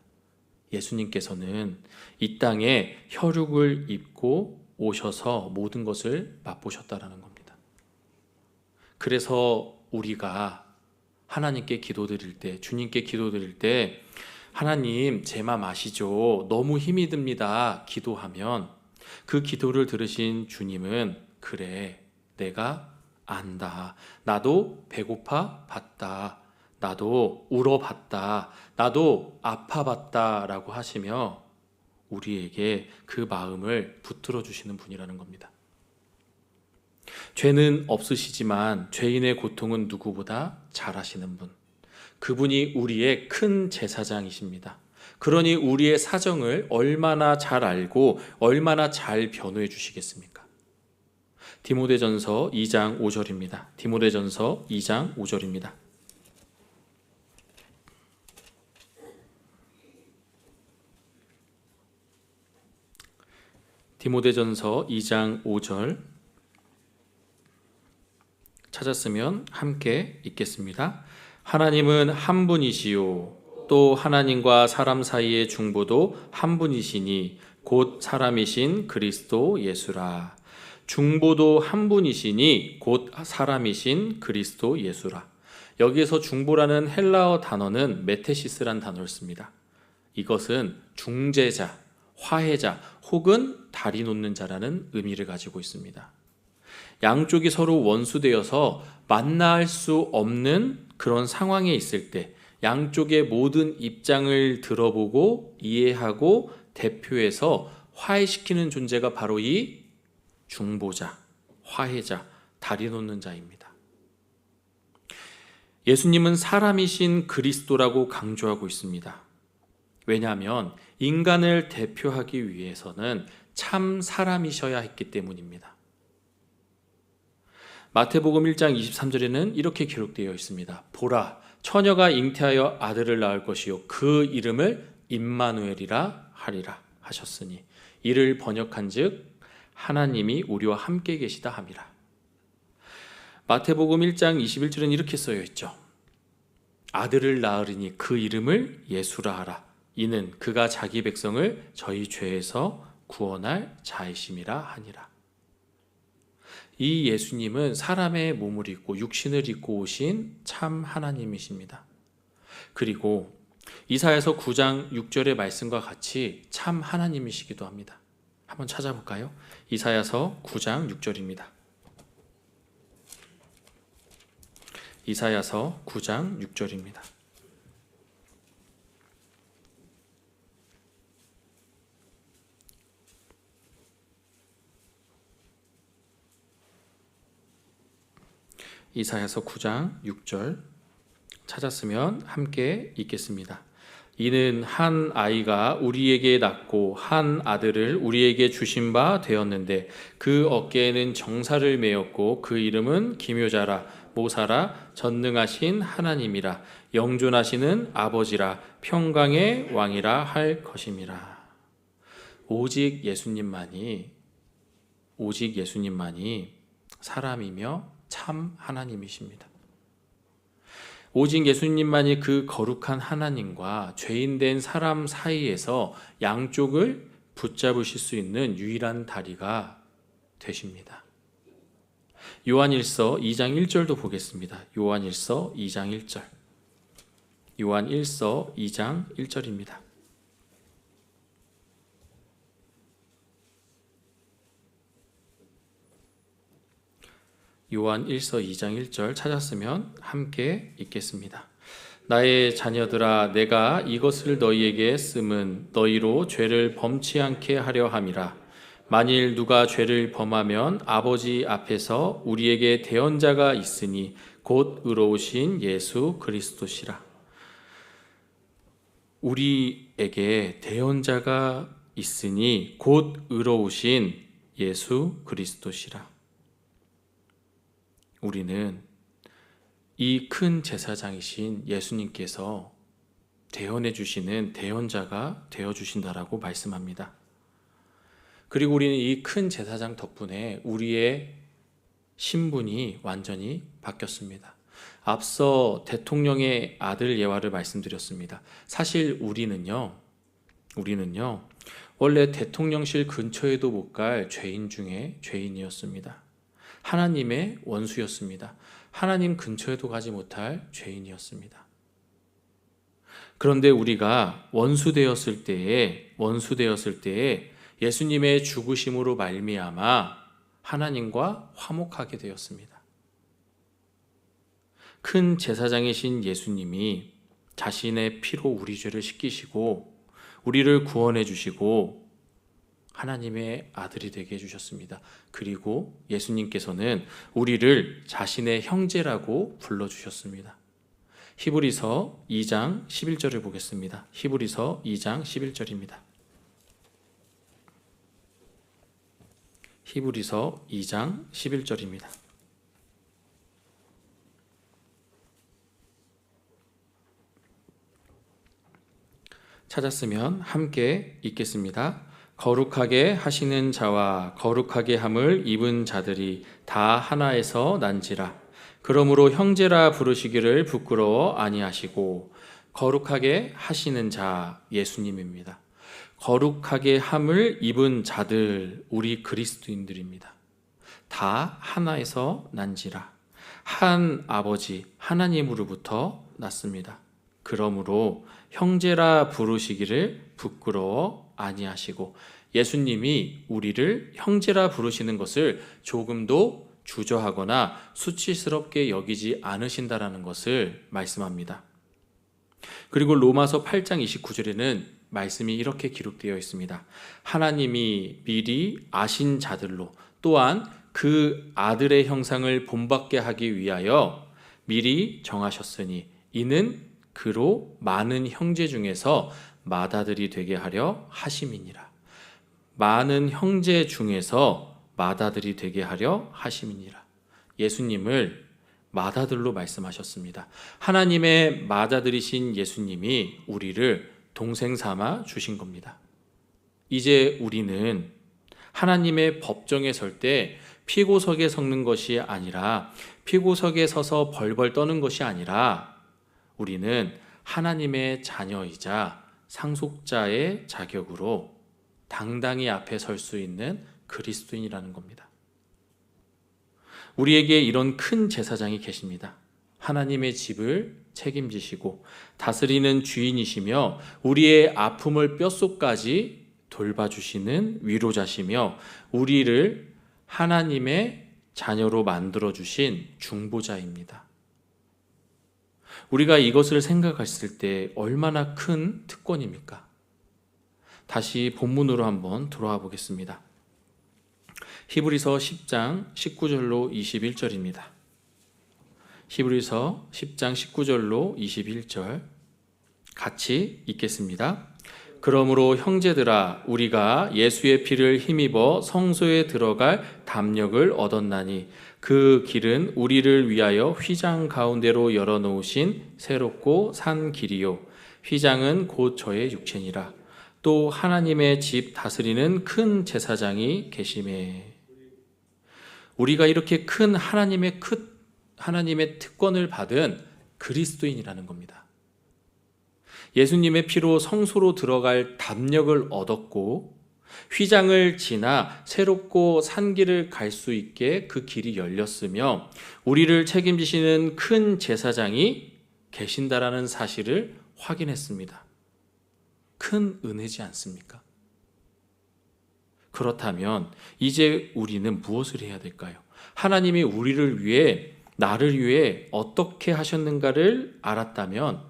A: 예수님께서는 이 땅에 혈육을 입고 오셔서 모든 것을 맛보셨다라는 겁니다. 그래서 우리가 하나님께 기도드릴 때, 주님께 기도드릴 때 하나님 제 맘 아시죠? 너무 힘이 듭니다. 기도하면 그 기도를 들으신 주님은 그래, 내가 안다. 나도 배고파 봤다. 나도 울어봤다. 나도 아파봤다 라고 하시며 우리에게 그 마음을 붙들어 주시는 분이라는 겁니다. 죄는 없으시지만 죄인의 고통은 누구보다 잘 아시는 분, 그분이 우리의 큰 제사장이십니다. 그러니 우리의 사정을 얼마나 잘 알고 얼마나 잘 변호해 주시겠습니까? 디모데전서 2장 5절입니다. 디모데전서 2장 5절입니다. 디모데전서 2장 5절 찾았으면 함께 읽겠습니다. 하나님은 한 분이시요 또 하나님과 사람 사이의 중보도 한 분이시니 곧 사람이신 그리스도 예수라. 중보도 한 분이시니 곧 사람이신 그리스도 예수라. 여기에서 중보라는 헬라어 단어는 메테시스란 단어를 씁니다. 이것은 중재자, 화해자 혹은 다리 놓는 자라는 의미를 가지고 있습니다. 양쪽이 서로 원수되어서 만날 수 없는 그런 상황에 있을 때 양쪽의 모든 입장을 들어보고 이해하고 대표해서 화해시키는 존재가 바로 이 중보자, 화해자, 다리 놓는 자입니다. 예수님은 사람이신 그리스도라고 강조하고 있습니다. 왜냐하면 인간을 대표하기 위해서는 참 사람이셔야 했기 때문입니다. 마태복음 1장 23절에는 이렇게 기록되어 있습니다. 보라, 처녀가 잉태하여 아들을 낳을 것이요 그 이름을 임마누엘이라 하리라 하셨으니 이를 번역한즉 하나님이 우리와 함께 계시다 함이라. 마태복음 1장 21절은 이렇게 쓰여 있죠. 아들을 낳으리니 그 이름을 예수라 하라. 이는 그가 자기 백성을 저희 죄에서 구원할 자이심이라 하니라. 이 예수님은 사람의 몸을 입고 육신을 입고 오신 참 하나님이십니다. 그리고 이사야서 9장 6절의 말씀과 같이 참 하나님이시기도 합니다. 한번 찾아볼까요? 이사야서 9장 6절입니다. 이사야서 9장 6절입니다. 이사야서 9장 6절 찾았으면 함께 읽겠습니다. 이는 한 아이가 우리에게 낳고 한 아들을 우리에게 주신 바 되었는데 그 어깨에는 정사를 메었고 그 이름은 기묘자라 모사라 전능하신 하나님이라 영존하시는 아버지라 평강의 왕이라 할 것임이라. 오직 예수님만이 사람이며 참 하나님이십니다. 오직 예수님만이 그 거룩한 하나님과 죄인된 사람 사이에서 양쪽을 붙잡으실 수 있는 유일한 다리가 되십니다. 요한일서 2장 1절도 보겠습니다. 요한일서 2장 1절. 요한일서 2장 1절입니다. 요한 1서 2장 1절 찾았으면 함께 읽겠습니다. 나의 자녀들아 내가 이것을 너희에게 쓰면 너희로 죄를 범치 않게 하려 함이라. 만일 누가 죄를 범하면 아버지 앞에서 우리에게 대언자가 있으니 곧 의로우신 예수 그리스도시라. 우리에게 대언자가 있으니 곧 의로우신 예수 그리스도시라. 우리는 이 큰 제사장이신 예수님께서 대언해 주시는 대언자가 되어 주신다라고 말씀합니다. 그리고 우리는 이 큰 제사장 덕분에 우리의 신분이 완전히 바뀌었습니다. 앞서 대통령의 아들 예화를 말씀드렸습니다. 사실 우리는요 원래 대통령실 근처에도 못 갈 죄인 중에 죄인이었습니다. 하나님의 원수였습니다. 하나님 근처에도 가지 못할 죄인이었습니다. 그런데 우리가 원수되었을 때에 예수님의 죽으심으로 말미암아 하나님과 화목하게 되었습니다. 큰 제사장이신 예수님이 자신의 피로 우리 죄를 씻기시고 우리를 구원해 주시고 하나님의 아들이 되게 해주셨습니다. 그리고 예수님께서는 우리를 자신의 형제라고 불러주셨습니다. 히브리서 2장 11절을 보겠습니다. 히브리서 2장 11절입니다. 히브리서 2장 11절입니다. 찾았으면 함께 읽겠습니다. 거룩하게 하시는 자와 거룩하게 함을 입은 자들이 다 하나에서 난지라. 그러므로 형제라 부르시기를 부끄러워 아니하시고. 거룩하게 하시는 자 예수님입니다. 거룩하게 함을 입은 자들 우리 그리스도인들입니다. 다 하나에서 난지라. 한 아버지 하나님으로부터 났습니다. 그러므로 형제라 부르시기를 부끄러워 아니하시고, 예수님이 우리를 형제라 부르시는 것을 조금도 주저하거나 수치스럽게 여기지 않으신다라는 것을 말씀합니다. 그리고 로마서 8장 29절에는 말씀이 이렇게 기록되어 있습니다. 하나님이 미리 아신 자들로, 또한 그 아들의 형상을 본받게 하기 위하여 미리 정하셨으니, 이는 그로 많은 형제 중에서 맏아들이 되게 하려 하심이니라. 많은 형제 중에서 맏아들이 되게 하려 하심이니라. 예수님을 맏아들로 말씀하셨습니다. 하나님의 맏아들이신 예수님이 우리를 동생 삼아 주신 겁니다. 이제 우리는 하나님의 법정에 설 때 피고석에 섰는 것이 아니라, 피고석에 서서 벌벌 떠는 것이 아니라, 우리는 하나님의 자녀이자 상속자의 자격으로 당당히 앞에 설 수 있는 그리스도인이라는 겁니다. 우리에게 이런 큰 제사장이 계십니다. 하나님의 집을 책임지시고 다스리는 주인이시며, 우리의 아픔을 뼛속까지 돌봐주시는 위로자시며, 우리를 하나님의 자녀로 만들어주신 중보자입니다. 우리가 이것을 생각했을 때 얼마나 큰 특권입니까? 다시 본문으로 한번 돌아와 보겠습니다. 히브리서 10장 19절로 21절입니다. 히브리서 10장 19절로 21절 같이 읽겠습니다. 그러므로 형제들아, 우리가 예수의 피를 힘입어 성소에 들어갈 담력을 얻었나니, 그 길은 우리를 위하여 휘장 가운데로 열어놓으신 새롭고 산 길이요, 휘장은 곧 저의 육체니라. 또 하나님의 집 다스리는 큰 제사장이 계심에. 우리가 이렇게 큰 하나님의 특권을 받은 그리스도인이라는 겁니다. 예수님의 피로 성소로 들어갈 담력을 얻었고, 휘장을 지나 새롭고 산 길을 갈 수 있게 그 길이 열렸으며, 우리를 책임지시는 큰 제사장이 계신다라는 사실을 확인했습니다. 큰 은혜지 않습니까? 그렇다면 이제 우리는 무엇을 해야 될까요? 하나님이 우리를 위해, 나를 위해 어떻게 하셨는가를 알았다면,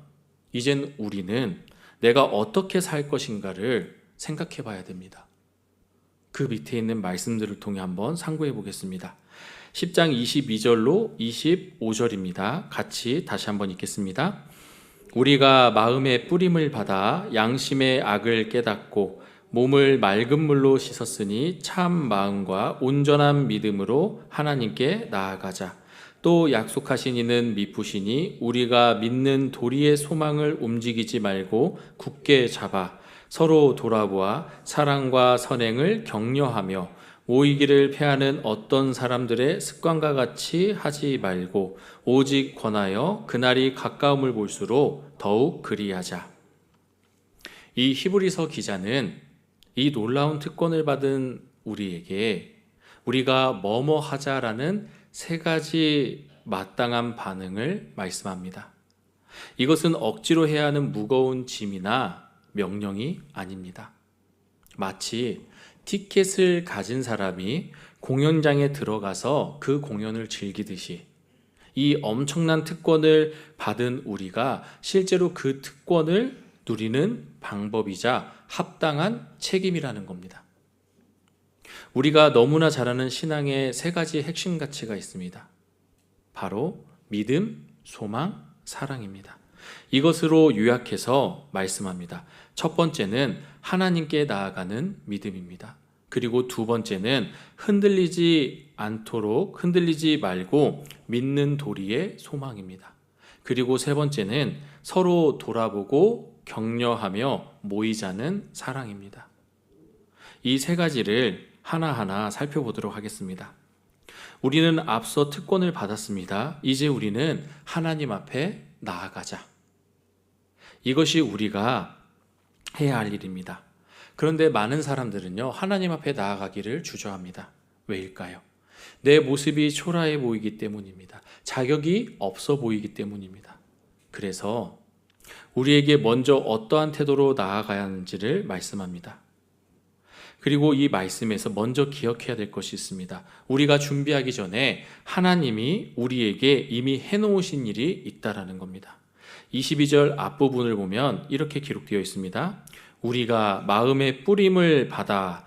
A: 이젠 우리는 내가 어떻게 살 것인가를 생각해 봐야 됩니다. 그 밑에 있는 말씀들을 통해 한번 상고해 보겠습니다. 10장 22절로 25절입니다. 같이 다시 한번 읽겠습니다. 우리가 마음의 뿌림을 받아 양심의 악을 깨닫고 몸을 맑은 물로 씻었으니 참 마음과 온전한 믿음으로 하나님께 나아가자. 또 약속하신 이는 미쁘시니 우리가 믿는 도리의 소망을 움직이지 말고 굳게 잡아 서로 돌아보아 사랑과 선행을 격려하며 모이기를 패하는 어떤 사람들의 습관과 같이 하지 말고 오직 권하여 그날이 가까움을 볼수록 더욱 그리하자. 이 히브리서 기자는 이 놀라운 특권을 받은 우리에게 우리가 뭐뭐 하자라는 세 가지 마땅한 반응을 말씀합니다. 이것은 억지로 해야 하는 무거운 짐이나 명령이 아닙니다. 마치 티켓을 가진 사람이 공연장에 들어가서 그 공연을 즐기듯이, 이 엄청난 특권을 받은 우리가 실제로 그 특권을 누리는 방법이자 합당한 책임이라는 겁니다. 우리가 너무나 잘 아는 신앙의 세 가지 핵심 가치가 있습니다. 바로 믿음, 소망, 사랑입니다. 이것으로 요약해서 말씀합니다. 첫 번째는 하나님께 나아가는 믿음입니다. 그리고 두 번째는 흔들리지 말고 믿는 도리의 소망입니다. 그리고 세 번째는 서로 돌아보고 격려하며 모이자는 사랑입니다. 이 세 가지를 하나하나 살펴보도록 하겠습니다. 우리는 앞서 특권을 받았습니다. 이제 우리는 하나님 앞에 나아가자. 이것이 우리가 해야 할 일입니다. 그런데 많은 사람들은요, 하나님 앞에 나아가기를 주저합니다. 왜일까요? 내 모습이 초라해 보이기 때문입니다. 자격이 없어 보이기 때문입니다. 그래서 우리에게 먼저 어떠한 태도로 나아가야 하는지를 말씀합니다. 그리고 이 말씀에서 먼저 기억해야 될 것이 있습니다. 우리가 준비하기 전에 하나님이 우리에게 이미 해놓으신 일이 있다라는 겁니다. 22절 앞부분을 보면 이렇게 기록되어 있습니다. 우리가 마음의 뿌림을 받아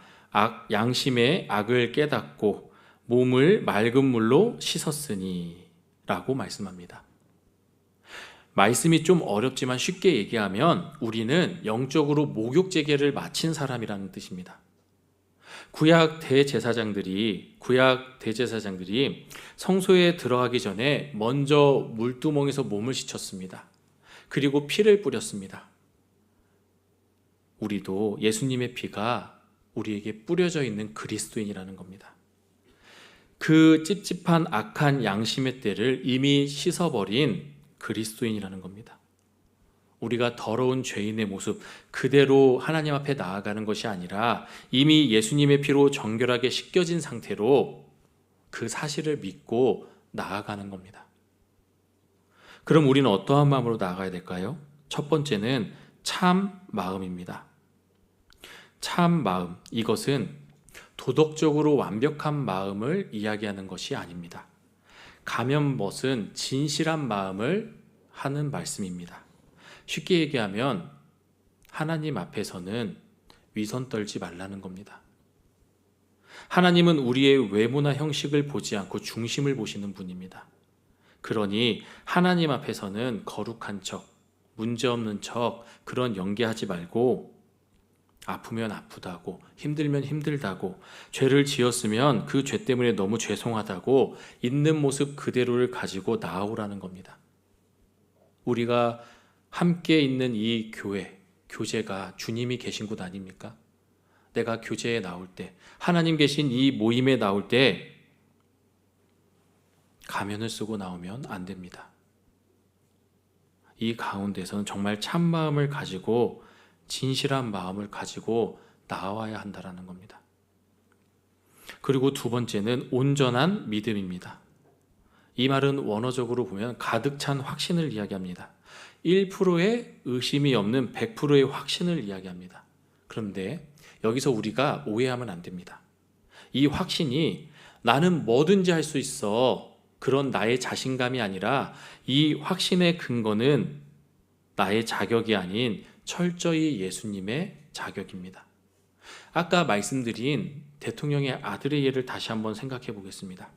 A: 양심의 악을 깨닫고 몸을 맑은 물로 씻었으니 라고 말씀합니다. 말씀이 좀 어렵지만 쉽게 얘기하면 우리는 영적으로 목욕 재개를 마친 사람이라는 뜻입니다. 구약 대제사장들이 성소에 들어가기 전에 먼저 물두멍에서 몸을 씻었습니다. 그리고 피를 뿌렸습니다. 우리도 예수님의 피가 우리에게 뿌려져 있는 그리스도인이라는 겁니다. 그 찝찝한 악한 양심의 때를 이미 씻어버린 그리스도인이라는 겁니다. 우리가 더러운 죄인의 모습 그대로 하나님 앞에 나아가는 것이 아니라 이미 예수님의 피로 정결하게 씻겨진 상태로 그 사실을 믿고 나아가는 겁니다. 그럼 우리는 어떠한 마음으로 나아가야 될까요? 첫 번째는 참 마음입니다. 참 마음, 이것은 도덕적으로 완벽한 마음을 이야기하는 것이 아닙니다. 가면벗은 진실한 마음을 하는 말씀입니다. 쉽게 얘기하면 하나님 앞에서는 위선 떨지 말라는 겁니다. 하나님은 우리의 외모나 형식을 보지 않고 중심을 보시는 분입니다. 그러니 하나님 앞에서는 거룩한 척, 문제없는 척 그런 연기하지 말고 아프면 아프다고, 힘들면 힘들다고, 죄를 지었으면 그 죄 때문에 너무 죄송하다고 있는 모습 그대로를 가지고 나아오라는 겁니다. 우리가 함께 있는 이 교제가 주님이 계신 곳 아닙니까? 내가 교제에 나올 때, 하나님 계신 이 모임에 나올 때 가면을 쓰고 나오면 안 됩니다. 이 가운데서는 정말 참마음을 가지고 진실한 마음을 가지고 나와야 한다는 겁니다. 그리고 두 번째는 온전한 믿음입니다. 이 말은 원어적으로 보면 가득 찬 확신을 이야기합니다. 1%의 의심이 없는 100%의 확신을 이야기합니다. 그런데 여기서 우리가 오해하면 안 됩니다. 이 확신이 나는 뭐든지 할 수 있어, 그런 나의 자신감이 아니라 이 확신의 근거는 나의 자격이 아닌 철저히 예수님의 자격입니다. 아까 말씀드린 대통령의 아들의 예를 다시 한번 생각해 보겠습니다.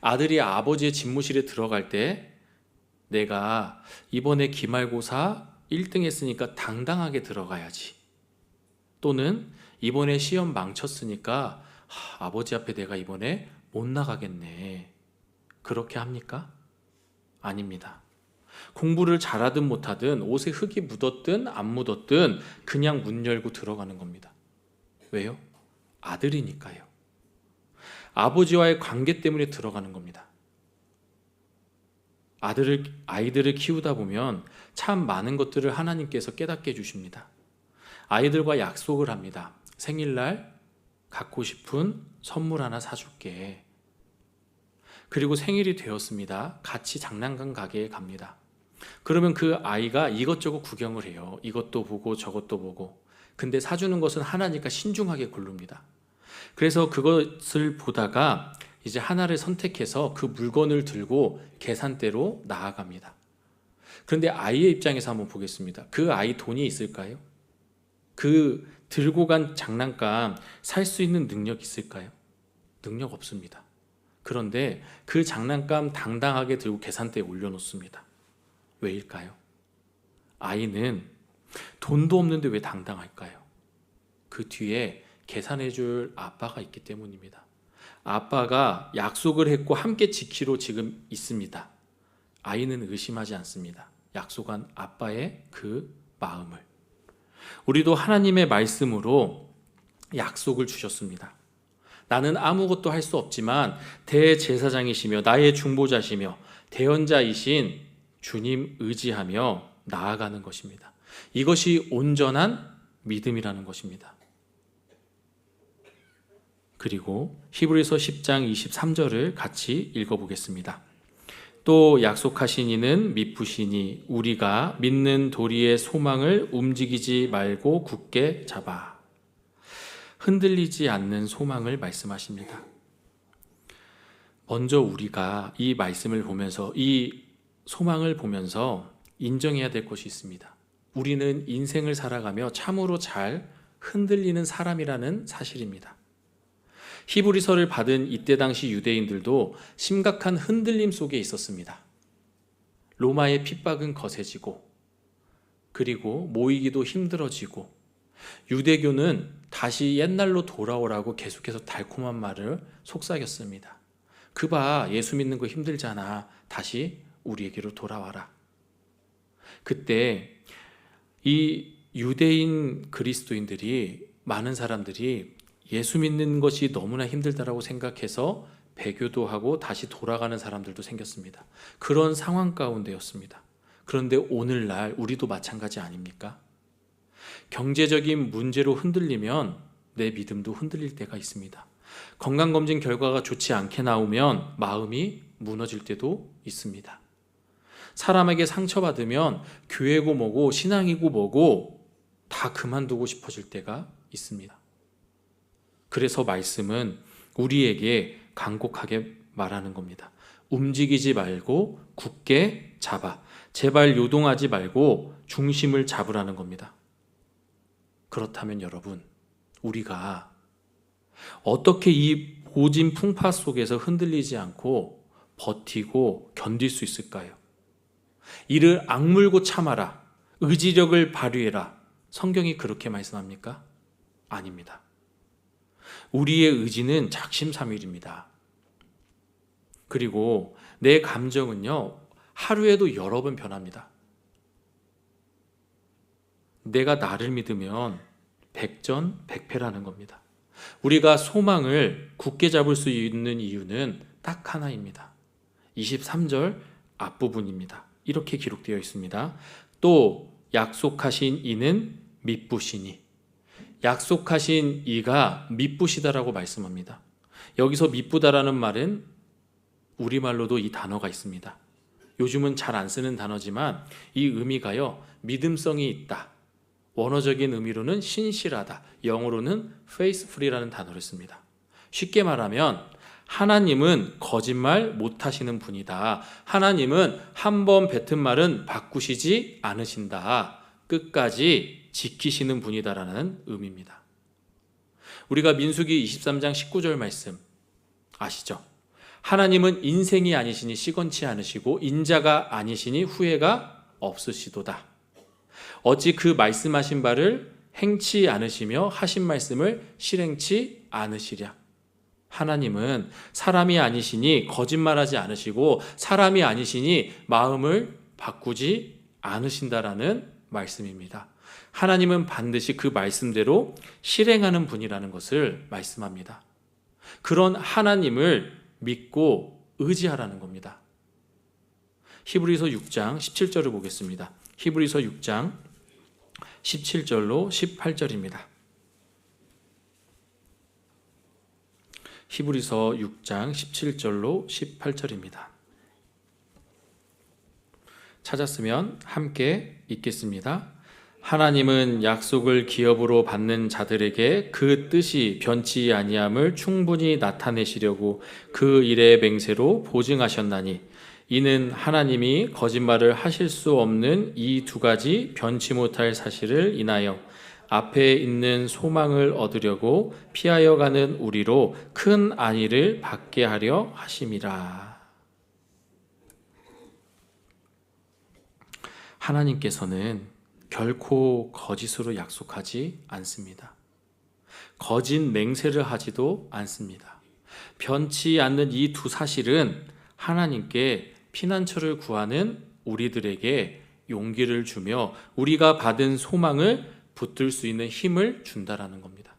A: 아들이 아버지의 집무실에 들어갈 때 내가 이번에 기말고사 1등 했으니까 당당하게 들어가야지, 또는 이번에 시험 망쳤으니까 아버지 앞에 내가 이번에 못 나가겠네, 그렇게 합니까? 아닙니다. 공부를 잘하든 못하든 옷에 흙이 묻었든 안 묻었든 그냥 문 열고 들어가는 겁니다. 왜요? 아들이니까요. 아버지와의 관계 때문에 들어가는 겁니다. 아이들을 키우다 보면 참 많은 것들을 하나님께서 깨닫게 해주십니다. 아이들과 약속을 합니다. 생일날 갖고 싶은 선물 하나 사줄게. 그리고 생일이 되었습니다. 같이 장난감 가게에 갑니다. 그러면 그 아이가 이것저것 구경을 해요. 이것도 보고 저것도 보고. 근데 사주는 것은 하나니까 신중하게 고릅니다. 그래서 그것을 보다가 이제 하나를 선택해서 그 물건을 들고 계산대로 나아갑니다. 그런데 아이의 입장에서 한번 보겠습니다. 그 아이 돈이 있을까요? 그 들고 간 장난감 살 수 있는 능력 있을까요? 능력 없습니다. 그런데 그 장난감 당당하게 들고 계산대에 올려놓습니다. 왜일까요? 아이는 돈도 없는데 왜 당당할까요? 그 뒤에 계산해 줄 아빠가 있기 때문입니다. 아빠가 약속을 했고 함께 지키러 지금 있습니다. 아이는 의심하지 않습니다. 약속한 아빠의 그 마음을. 우리도 하나님의 말씀으로 약속을 주셨습니다. 나는 아무것도 할 수 없지만 대제사장이시며 나의 중보자시며 대언자이신 주님 의지하며 나아가는 것입니다. 이것이 온전한 믿음이라는 것입니다. 그리고 히브리서 10장 23절을 같이 읽어보겠습니다. 또 약속하신 이는 미쁘시니 우리가 믿는 도리의 소망을 움직이지 말고 굳게 잡아. 흔들리지 않는 소망을 말씀하십니다. 먼저 우리가 이 말씀을 보면서, 이 소망을 보면서 인정해야 될 것이 있습니다. 우리는 인생을 살아가며 참으로 잘 흔들리는 사람이라는 사실입니다. 히브리서를 받은 이때 당시 유대인들도 심각한 흔들림 속에 있었습니다. 로마의 핍박은 거세지고, 그리고 모이기도 힘들어지고, 유대교는 다시 옛날로 돌아오라고 계속해서 달콤한 말을 속삭였습니다. 그봐, 예수 믿는 거 힘들잖아. 다시 우리에게로 돌아와라. 그때 이 유대인 그리스도인들이, 많은 사람들이 예수 믿는 것이 너무나 힘들다라고 생각해서 배교도 하고 다시 돌아가는 사람들도 생겼습니다. 그런 상황 가운데였습니다. 그런데 오늘날 우리도 마찬가지 아닙니까? 경제적인 문제로 흔들리면 내 믿음도 흔들릴 때가 있습니다. 건강검진 결과가 좋지 않게 나오면 마음이 무너질 때도 있습니다. 사람에게 상처받으면 교회고 뭐고 신앙이고 뭐고 다 그만두고 싶어질 때가 있습니다. 그래서 말씀은 우리에게 간곡하게 말하는 겁니다. 움직이지 말고 굳게 잡아. 제발 요동하지 말고 중심을 잡으라는 겁니다. 그렇다면 여러분, 우리가 어떻게 이 모진 풍파 속에서 흔들리지 않고 버티고 견딜 수 있을까요? 이를 악물고 참아라. 의지력을 발휘해라. 성경이 그렇게 말씀합니까? 아닙니다. 우리의 의지는 작심삼일입니다. 그리고 내 감정은요, 하루에도 여러 번 변합니다. 내가 나를 믿으면 백전백패라는 겁니다. 우리가 소망을 굳게 잡을 수 있는 이유는 딱 하나입니다. 23절 앞부분입니다. 이렇게 기록되어 있습니다. 또 약속하신 이는 미쁘시니. 약속하신 이가 미쁘시다라고 말씀합니다. 여기서 미쁘다라는 말은 우리말로도 이 단어가 있습니다. 요즘은 잘 안 쓰는 단어지만 이 의미가요, 믿음성이 있다. 원어적인 의미로는 신실하다. 영어로는 faithful이라는 단어를 씁니다. 쉽게 말하면 하나님은 거짓말 못하시는 분이다. 하나님은 한 번 뱉은 말은 바꾸시지 않으신다. 끝까지 지키시는 분이다라는 의미입니다. 우리가 민수기 23장 19절 말씀 아시죠? 하나님은 인생이 아니시니 시건치 않으시고 인자가 아니시니 후회가 없으시도다. 어찌 그 말씀하신 바를 행치 않으시며 하신 말씀을 실행치 않으시랴. 하나님은 사람이 아니시니 거짓말하지 않으시고 사람이 아니시니 마음을 바꾸지 않으신다라는 말씀입니다. 하나님은 반드시 그 말씀대로 실행하는 분이라는 것을 말씀합니다. 그런 하나님을 믿고 의지하라는 겁니다. 히브리서 6장 17절을 보겠습니다. 히브리서 6장 17절로 18절입니다. 히브리서 6장 17절로 18절입니다. 찾았으면 함께 읽겠습니다. 하나님은 약속을 기업으로 받는 자들에게 그 뜻이 변치 아니함을 충분히 나타내시려고 그 일의 맹세로 보증하셨나니 이는 하나님이 거짓말을 하실 수 없는 이 두 가지 변치 못할 사실을 인하여 앞에 있는 소망을 얻으려고 피하여 가는 우리로 큰 안위를 받게 하려 하심이라. 하나님께서는 결코 거짓으로 약속하지 않습니다. 거짓 맹세를 하지도 않습니다. 변치 않는 이 두 사실은 하나님께 피난처를 구하는 우리들에게 용기를 주며 우리가 받은 소망을 붙들 수 있는 힘을 준다라는 겁니다.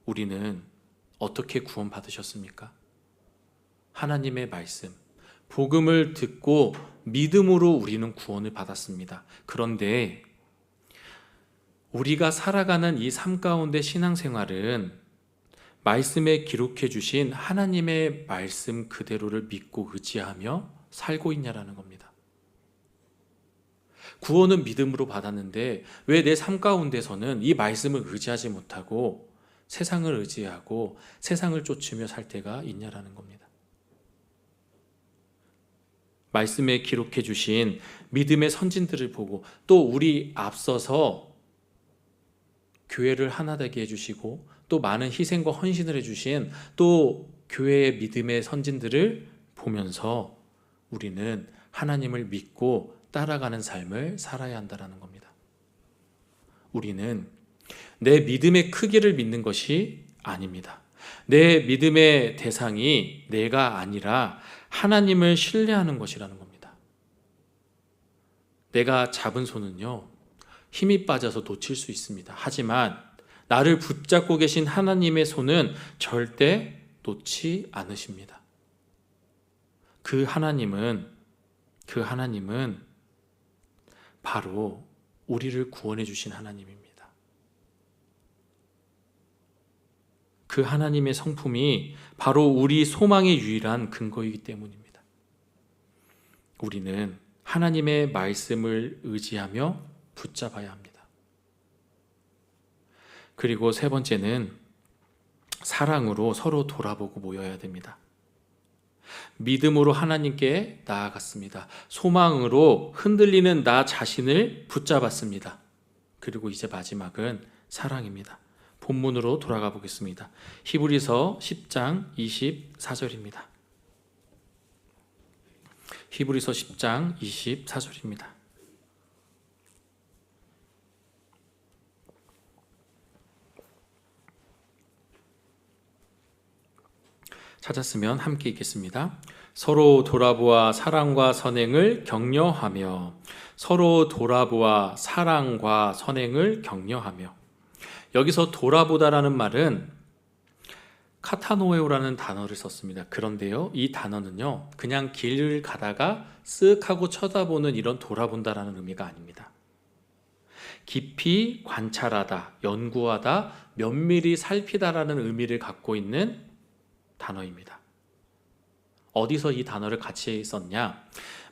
A: 우리는 어떻게 구원받으셨습니까? 하나님의 말씀, 복음을 듣고 믿음으로 우리는 구원을 받았습니다. 그런데 우리가 살아가는 이 삶 가운데 신앙생활은 말씀에 기록해 주신 하나님의 말씀 그대로를 믿고 의지하며 살고 있냐라는 겁니다. 구원은 믿음으로 받았는데 왜 내 삶 가운데서는 이 말씀을 의지하지 못하고 세상을 의지하고 세상을 쫓으며 살 때가 있냐라는 겁니다. 말씀에 기록해 주신 믿음의 선진들을 보고 또 우리 앞서서 교회를 하나 되게 해주시고 또 많은 희생과 헌신을 해주신 또 교회의 믿음의 선진들을 보면서 우리는 하나님을 믿고 따라가는 삶을 살아야 한다는 겁니다. 우리는 내 믿음의 크기를 믿는 것이 아닙니다. 내 믿음의 대상이 내가 아니라 하나님을 신뢰하는 것이라는 겁니다. 내가 잡은 손은요, 힘이 빠져서 놓칠 수 있습니다. 하지만 나를 붙잡고 계신 하나님의 손은 절대 놓지 않으십니다. 그 하나님은 바로 우리를 구원해 주신 하나님입니다. 그 하나님의 성품이 바로 우리 소망의 유일한 근거이기 때문입니다. 우리는 하나님의 말씀을 의지하며 붙잡아야 합니다. 그리고 세 번째는 사랑으로 서로 돌아보고 모여야 됩니다. 믿음으로 하나님께 나아갔습니다. 소망으로 흔들리는 나 자신을 붙잡았습니다. 그리고 이제 마지막은 사랑입니다. 본문으로 돌아가 보겠습니다. 히브리서 10장 24절입니다. 히브리서 10장 24절입니다. 찾았으면 함께 읽겠습니다. 서로 돌아보아 사랑과 선행을 격려하며 서로 돌아보아 사랑과 선행을 격려하며. 여기서 돌아보다라는 말은 카타노에오라는 단어를 썼습니다. 그런데요, 이 단어는요, 그냥 길을 가다가 쓱 하고 쳐다보는 이런 돌아본다라는 의미가 아닙니다. 깊이 관찰하다, 연구하다, 면밀히 살피다라는 의미를 갖고 있는 단어입니다. 어디서 이 단어를 같이 썼냐?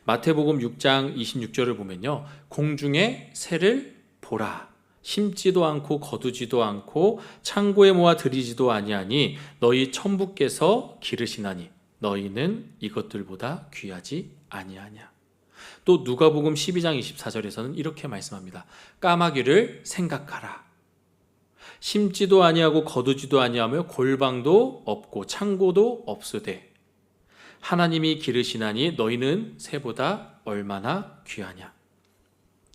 A: 마태복음 6장 26절을 보면요, 공중의 새를 보라. 심지도 않고 거두지도 않고 창고에 모아 들이지도 아니하니 너희 천부께서 기르시나니 너희는 이것들보다 귀하지 아니하냐. 또 누가복음 12장 24절에서는 이렇게 말씀합니다. 까마귀를 생각하라. 심지도 아니하고 거두지도 아니하며 골방도 없고 창고도 없으되 하나님이 기르시나니 너희는 새보다 얼마나 귀하냐.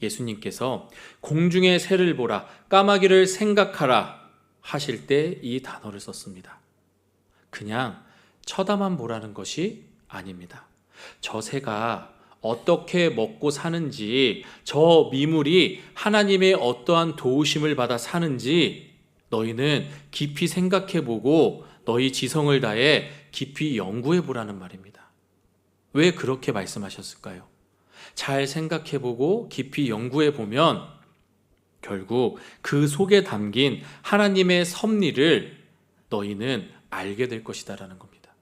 A: 예수님께서 공중의 새를 보라, 까마귀를 생각하라 하실 때 이 단어를 썼습니다. 그냥 쳐다만 보라는 것이 아닙니다. 저 새가 어떻게 먹고 사는지, 저 미물이 하나님의 어떠한 도우심을 받아 사는지 너희는 깊이 생각해보고 너희 지성을 다해 깊이 연구해보라는 말입니다. 왜 그렇게 말씀하셨을까요? 잘 생각해보고 깊이 연구해보면 결국 그 속에 담긴 하나님의 섭리를 너희는 알게 될 것이다라는 겁니다.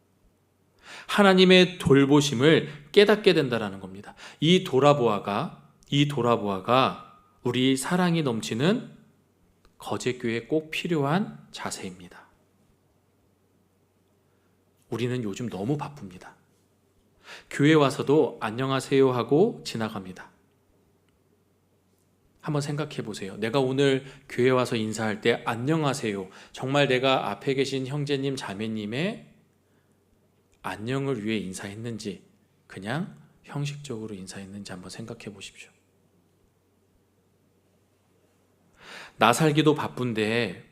A: 하나님의 돌보심을 깨닫게 된다라는 겁니다. 이 돌아보아가 우리 사랑이 넘치는 거제교회에 꼭 필요한 자세입니다. 우리는 요즘 너무 바쁩니다. 교회 와서도 안녕하세요 하고 지나갑니다. 한번 생각해 보세요. 내가 오늘 교회 와서 인사할 때 안녕하세요. 정말 내가 앞에 계신 형제님, 자매님의 안녕을 위해 인사했는지, 그냥 형식적으로 인사했는지 한번 생각해 보십시오. 나 살기도 바쁜데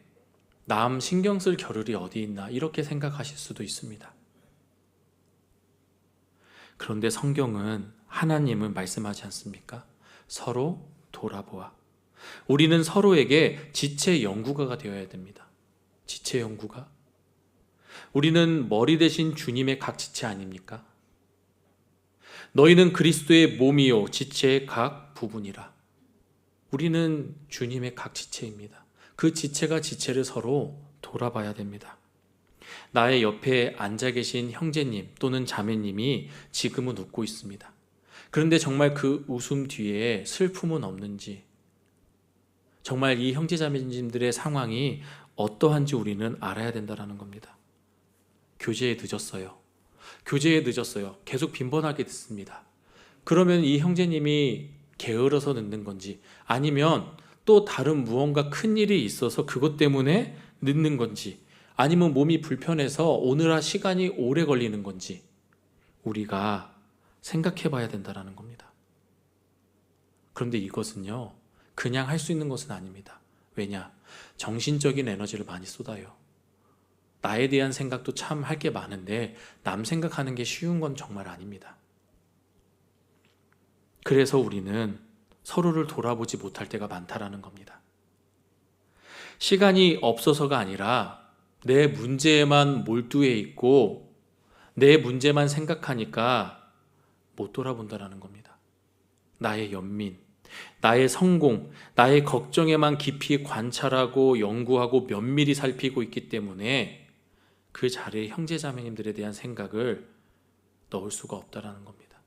A: 남 신경 쓸 겨를이 어디 있나, 이렇게 생각하실 수도 있습니다. 그런데 성경은, 하나님은 말씀하지 않습니까? 서로 돌아보아. 우리는 서로에게 지체 연구가가 되어야 됩니다. 지체 연구가. 우리는 머리 대신 주님의 각 지체 아닙니까? 너희는 그리스도의 몸이요 지체의 각 부분이라. 우리는 주님의 각 지체입니다. 그 지체가 지체를 서로 돌아봐야 됩니다. 나의 옆에 앉아 계신 형제님 또는 자매님이 지금은 웃고 있습니다. 그런데 정말 그 웃음 뒤에 슬픔은 없는지, 정말 이 형제자매님들의 상황이 어떠한지 우리는 알아야 된다는 겁니다. 교제에 늦었어요. 교제에 늦었어요. 계속 빈번하게 듣습니다. 그러면 이 형제님이 게을러서 늦는 건지, 아니면 또 다른 무언가 큰 일이 있어서 그것 때문에 늦는 건지, 아니면 몸이 불편해서 오늘아 시간이 오래 걸리는 건지 우리가 생각해 봐야 된다는 겁니다. 그런데 이것은요, 그냥 할 수 있는 것은 아닙니다. 왜냐? 정신적인 에너지를 많이 쏟아요. 나에 대한 생각도 참 할 게 많은데 남 생각하는 게 쉬운 건 정말 아닙니다. 그래서 우리는 서로를 돌아보지 못할 때가 많다라는 겁니다. 시간이 없어서가 아니라 내 문제에만 몰두해 있고 내 문제만 생각하니까 못 돌아본다라는 겁니다. 나의 연민, 나의 성공, 나의 걱정에만 깊이 관찰하고 연구하고 면밀히 살피고 있기 때문에 그 자리에 형제자매님들에 대한 생각을 넣을 수가 없다라는 겁니다.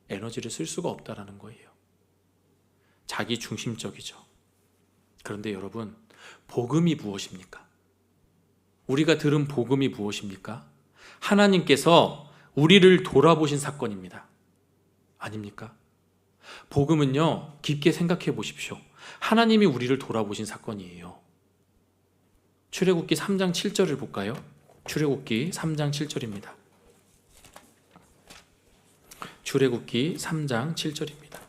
A: 에너지를 쓸 수가 없다라는 거예요. 자기 중심적이죠. 그런데 여러분, 복음이 무엇입니까? 우리가 들은 복음이 무엇입니까? 하나님께서 우리를 돌아보신 사건입니다. 아닙니까? 복음은요, 깊게 생각해 보십시오. 하나님이 우리를 돌아보신 사건이에요. 출애굽기 3장 7절을 볼까요? 출애굽기 3장 7절입니다. 출애굽기 3장 7절입니다.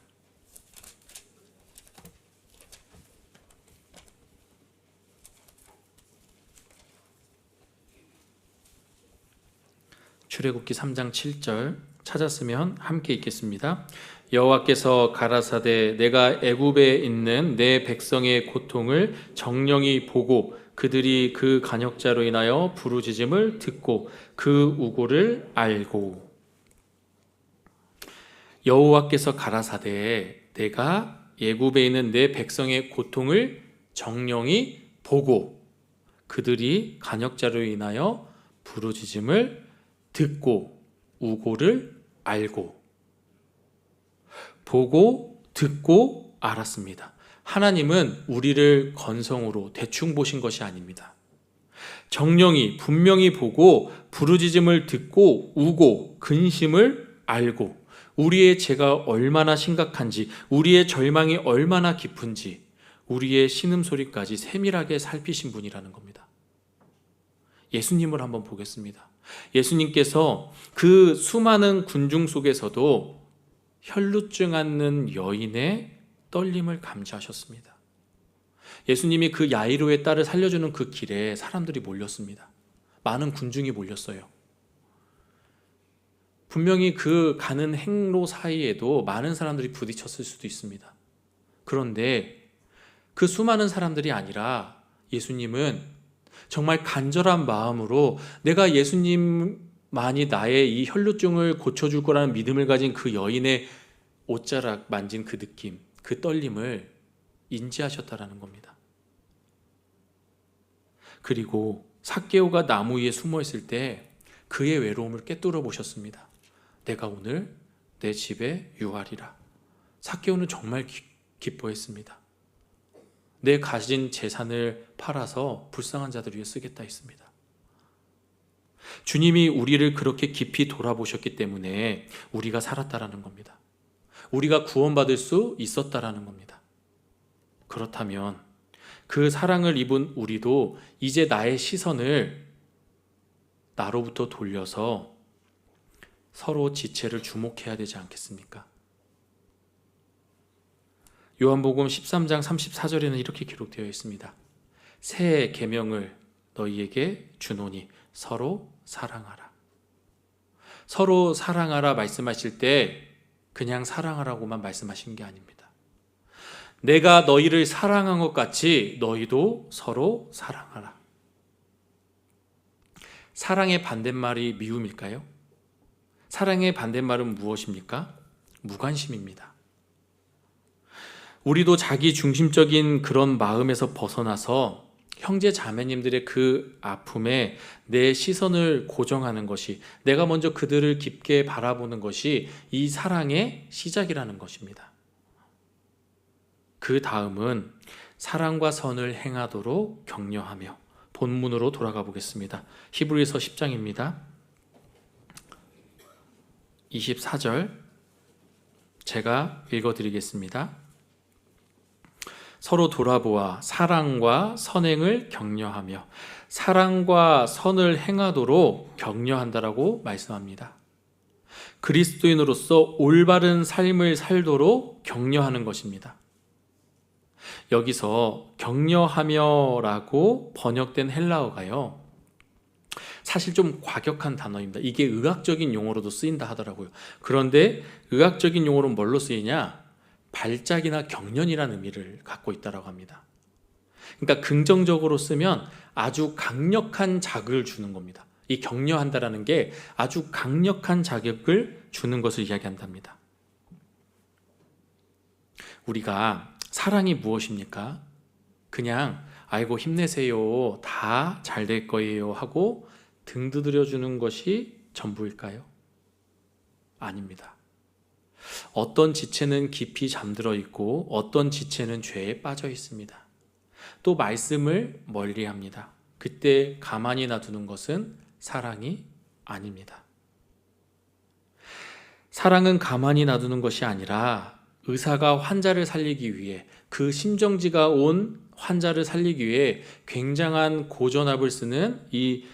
A: 출애굽기 3장 7절 찾았으면 함께 읽겠습니다. 여호와께서 가라사대 내가 애굽에 있는 내 백성의 고통을 정령이 보고 그들이 그 간역자로 인하여 부르짖음을 듣고 그 우고를 알고. 여호와께서 가라사대 내가 애굽에 있는 내 백성의 고통을 정령이 보고 그들이 간역자로 인하여 부르짖음을 듣고 우고를 알고. 보고 듣고 알았습니다. 하나님은 우리를 건성으로 대충 보신 것이 아닙니다. 정령이 분명히 보고 부르짖음을 듣고 우고 근심을 알고 우리의 죄가 얼마나 심각한지, 우리의 절망이 얼마나 깊은지, 우리의 신음소리까지 세밀하게 살피신 분이라는 겁니다. 예수님을 한번 보겠습니다. 예수님께서 그 수많은 군중 속에서도 혈루증 앓는 여인의 떨림을 감지하셨습니다. 예수님이 그 야이로의 딸을 살려주는 그 길에 사람들이 몰렸습니다. 많은 군중이 몰렸어요. 분명히 그 가는 행로 사이에도 많은 사람들이 부딪혔을 수도 있습니다. 그런데 그 수많은 사람들이 아니라 예수님은 정말 간절한 마음으로 내가 예수님만이 나의 이 혈루증을 고쳐줄 거라는 믿음을 가진 그 여인의 옷자락 만진 그 느낌, 그 떨림을 인지하셨다라는 겁니다. 그리고 삭개오가 나무 위에 숨어 있을 때 그의 외로움을 꿰뚫어 보셨습니다. 내가 오늘 내 집에 유하리라. 삭개오는 정말 기뻐했습니다. 내 가진 재산을 팔아서 불쌍한 자들 위해 쓰겠다 했습니다. 주님이 우리를 그렇게 깊이 돌아보셨기 때문에 우리가 살았다라는 겁니다. 우리가 구원받을 수 있었다라는 겁니다. 그렇다면 그 사랑을 입은 우리도 이제 나의 시선을 나로부터 돌려서 서로 지체를 주목해야 되지 않겠습니까? 요한복음 13장 34절에는 이렇게 기록되어 있습니다. 새 계명을 너희에게 주노니 서로 사랑하라. 서로 사랑하라 말씀하실 때 그냥 사랑하라고만 말씀하신 게 아닙니다. 내가 너희를 사랑한 것 같이 너희도 서로 사랑하라. 사랑의 반대말이 미움일까요? 사랑의 반대말은 무엇입니까? 무관심입니다. 우리도 자기 중심적인 그런 마음에서 벗어나서 형제 자매님들의 그 아픔에 내 시선을 고정하는 것이, 내가 먼저 그들을 깊게 바라보는 것이 이 사랑의 시작이라는 것입니다. 그 다음은 사랑과 선을 행하도록 격려하며, 본문으로 돌아가 보겠습니다. 히브리서 10장입니다. 24절 제가 읽어드리겠습니다. 서로 돌아보아 사랑과 선행을 격려하며, 사랑과 선을 행하도록 격려한다라고 말씀합니다. 그리스도인으로서 올바른 삶을 살도록 격려하는 것입니다. 여기서 격려하며라고 번역된 헬라어가요, 사실 좀 과격한 단어입니다. 이게 의학적인 용어로도 쓰인다 하더라고요. 그런데 의학적인 용어로 뭘로 쓰이냐? 발작이나 경련이라는 의미를 갖고 있다고 합니다. 그러니까 긍정적으로 쓰면 아주 강력한 자극을 주는 겁니다. 이 격려한다라는 게 아주 강력한 자극을 주는 것을 이야기한답니다. 우리가 사랑이 무엇입니까? 그냥 아이고 힘내세요, 다 잘 될 거예요 하고 등 두드려주는 것이 전부일까요? 아닙니다. 어떤 지체는 깊이 잠들어 있고 어떤 지체는 죄에 빠져 있습니다. 또 말씀을 멀리합니다. 그때 가만히 놔두는 것은 사랑이 아닙니다. 사랑은 가만히 놔두는 것이 아니라 의사가 환자를 살리기 위해, 그 심정지가 온 환자를 살리기 위해 굉장한 고전압을 쓰는 이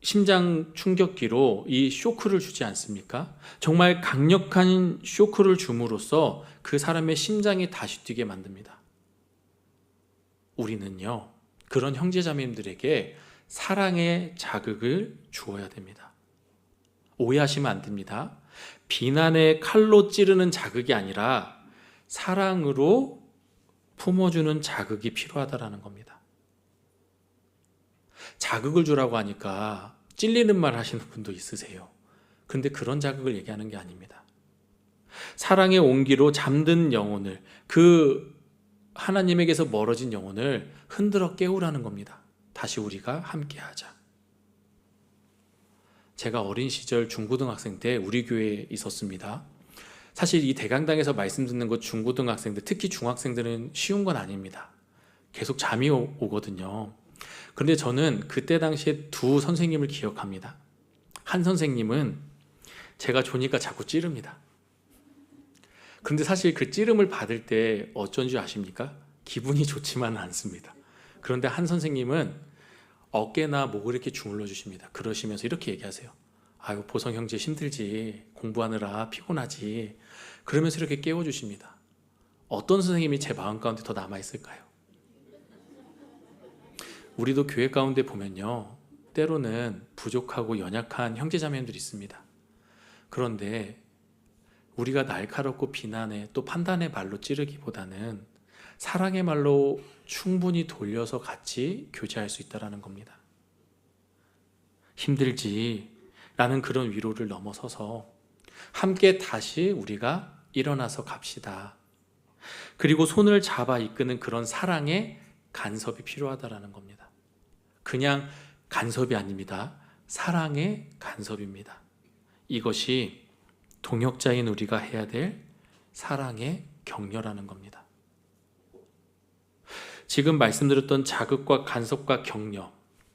A: 심장 충격기로 이 쇼크를 주지 않습니까? 정말 강력한 쇼크를 줌으로써 그 사람의 심장이 다시 뛰게 만듭니다. 우리는요, 그런 형제자매님들에게 사랑의 자극을 주어야 됩니다. 오해하시면 안 됩니다. 비난의 칼로 찌르는 자극이 아니라 사랑으로 품어주는 자극이 필요하다라는 겁니다. 자극을 주라고 하니까 찔리는 말 하시는 분도 있으세요. 그런데 그런 자극을 얘기하는 게 아닙니다. 사랑의 온기로 잠든 영혼을, 그 하나님에게서 멀어진 영혼을 흔들어 깨우라는 겁니다. 다시 우리가 함께 하자. 제가 어린 시절 중고등학생 때 우리 교회에 있었습니다. 사실 이 대강당에서 말씀 듣는 것, 중고등학생들, 특히 중학생들은 쉬운 건 아닙니다. 계속 잠이 오거든요. 그런데 저는 그때 당시에 두 선생님을 기억합니다. 한 선생님은 제가 조니까 자꾸 찌릅니다. 그런데 사실 그 찌름을 받을 때 어쩐 줄 아십니까? 기분이 좋지만은 않습니다. 그런데 한 선생님은 어깨나 목을 이렇게 주물러 주십니다. 그러시면서 이렇게 얘기하세요. 아유, 보성 형제 힘들지, 공부하느라 피곤하지. 그러면서 이렇게 깨워주십니다. 어떤 선생님이 제 마음 가운데 더 남아있을까요? 우리도 교회 가운데 보면요, 때로는 부족하고 연약한 형제자매님들이 있습니다. 그런데 우리가 날카롭고 비난에 또 판단의 말로 찌르기보다는 사랑의 말로 충분히 돌려서 같이 교제할 수 있다는 겁니다. 힘들지 라는 그런 위로를 넘어서서 함께 다시 우리가 일어나서 갑시다. 그리고 손을 잡아 이끄는 그런 사랑의 간섭이 필요하다는 겁니다. 그냥 간섭이 아닙니다. 사랑의 간섭입니다. 이것이 동역자인 우리가 해야 될 사랑의 격려라는 겁니다. 지금 말씀드렸던 자극과 간섭과 격려,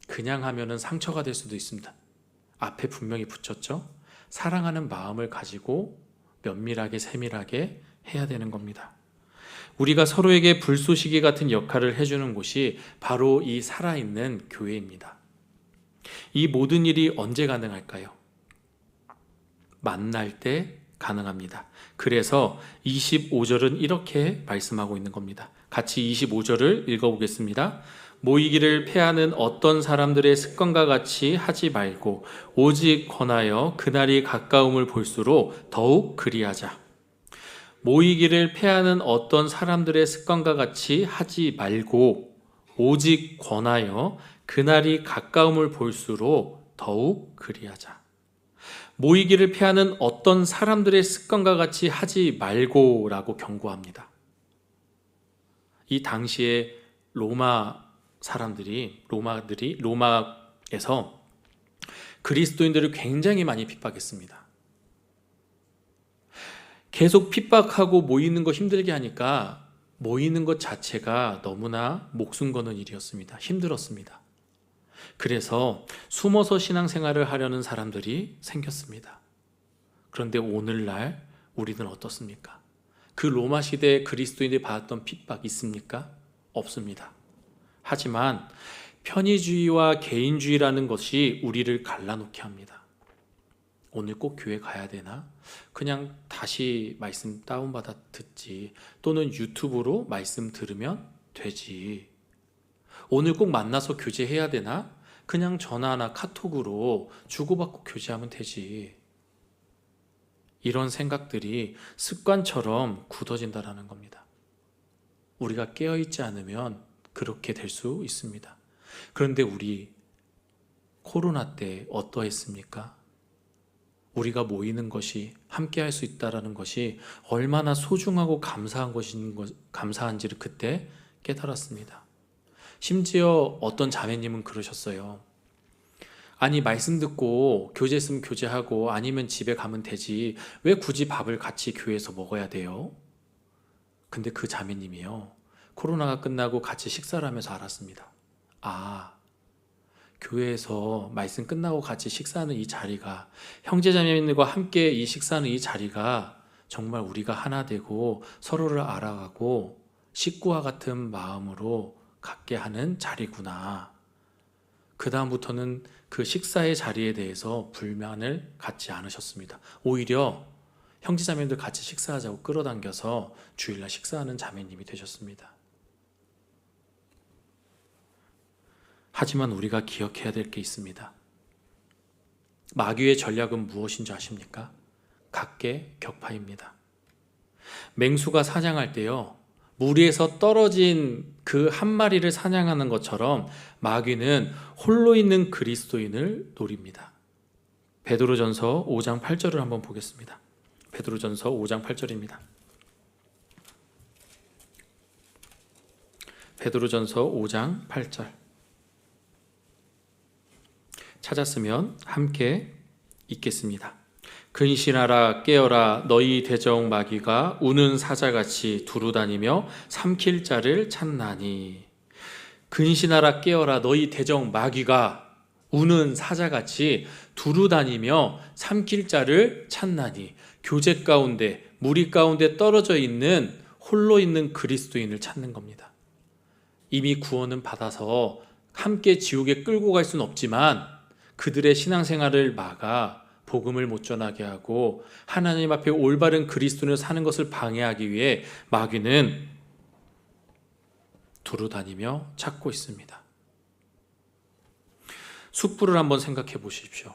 A: 그냥 하면은 상처가 될 수도 있습니다. 앞에 분명히 붙였죠? 사랑하는 마음을 가지고 면밀하게 세밀하게 해야 되는 겁니다. 우리가 서로에게 불쏘시개 같은 역할을 해주는 곳이 바로 이 살아있는 교회입니다. 이 모든 일이 언제 가능할까요? 만날 때 가능합니다. 그래서 25절은 이렇게 말씀하고 있는 겁니다. 같이 25절을 읽어보겠습니다. 모이기를 패하는 어떤 사람들의 습관과 같이 하지 말고 오직 권하여 그날이 가까움을 볼수록 더욱 그리하자. 모이기를 패하는 어떤 사람들의 습관과 같이 하지 말고 오직 권하여 그날이 가까움을 볼수록 더욱 그리하자. 모이기를 피하는 어떤 사람들의 습관과 같이 하지 말고 라고 경고합니다. 이 당시에 로마에서 그리스도인들을 굉장히 많이 핍박했습니다. 계속 핍박하고 모이는 거 힘들게 하니까 모이는 것 자체가 너무나 목숨 거는 일이었습니다. 힘들었습니다. 그래서 숨어서 신앙생활을 하려는 사람들이 생겼습니다. 그런데 오늘날 우리는 어떻습니까? 그 로마 시대에 그리스도인들이 받았던 핍박 있습니까? 없습니다. 하지만 편의주의와 개인주의라는 것이 우리를 갈라놓게 합니다. 오늘 꼭 교회 가야 되나? 그냥 다시 말씀 다운받아 듣지. 또는 유튜브로 말씀 들으면 되지. 오늘 꼭 만나서 교제해야 되나? 그냥 전화나 카톡으로 주고받고 교제하면 되지. 이런 생각들이 습관처럼 굳어진다는 겁니다. 우리가 깨어있지 않으면 그렇게 될 수 있습니다. 그런데 우리 코로나 때 어떠했습니까? 우리가 모이는 것이 함께 할 수 있다는 것이 얼마나 소중하고 감사한지를 그때 깨달았습니다. 심지어 어떤 자매님은 그러셨어요. 아니, 말씀 듣고 교제했으면 교제하고 아니면 집에 가면 되지. 왜 굳이 밥을 같이 교회에서 먹어야 돼요? 근데 그 자매님이요, 코로나가 끝나고 같이 식사를 하면서 알았습니다. 교회에서 말씀 끝나고 같이 식사하는 이 자리가, 형제자매님들과 함께 이 식사하는 이 자리가 정말 우리가 하나 되고 서로를 알아가고 식구와 같은 마음으로 갖게 하는 자리구나. 그 다음부터는 그 식사의 자리에 대해서 불만을 갖지 않으셨습니다. 오히려 형제자매님들 같이 식사하자고 끌어당겨서 주일날 식사하는 자매님이 되셨습니다. 하지만 우리가 기억해야 될 게 있습니다. 마귀의 전략은 무엇인 줄 아십니까? 각계격파입니다. 맹수가 사냥할 때요, 무리에서 떨어진 그 한 마리를 사냥하는 것처럼 마귀는 홀로 있는 그리스도인을 노립니다. 베드로전서 5장 8절을 한번 보겠습니다. 베드로전서 5장 8절입니다. 베드로전서 5장 8절. 찾았으면 함께 읽겠습니다. 근신하라 깨어라 너희 대적 마귀가 우는 사자같이 두루다니며 삼킬 자를 찾나니. 근신하라 깨어라 너희 대적 마귀가 우는 사자같이 두루다니며 삼킬 자를 찾나니. 교제 가운데 무리 가운데 떨어져 있는 홀로 있는 그리스도인을 찾는 겁니다. 이미 구원은 받아서 함께 지옥에 끌고 갈 수는 없지만 그들의 신앙생활을 막아 복음을 못 전하게 하고 하나님 앞에 올바른 그리스도인을 사는 것을 방해하기 위해 마귀는 두루다니며 찾고 있습니다. 숯불을 한번 생각해 보십시오.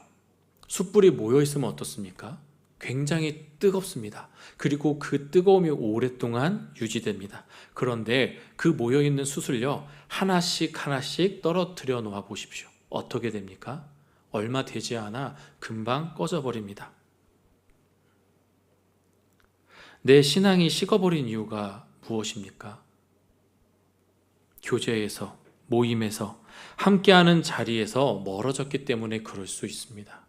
A: 숯불이 모여 있으면 어떻습니까? 굉장히 뜨겁습니다. 그리고 그 뜨거움이 오랫동안 유지됩니다. 그런데 그 모여 있는 숯을요, 하나씩 떨어뜨려 놓아 보십시오. 어떻게 됩니까? 얼마 되지 않아 금방 꺼져버립니다. 내 신앙이 식어버린 이유가 무엇입니까? 교제에서, 모임에서, 함께하는 자리에서 멀어졌기 때문에 그럴 수 있습니다.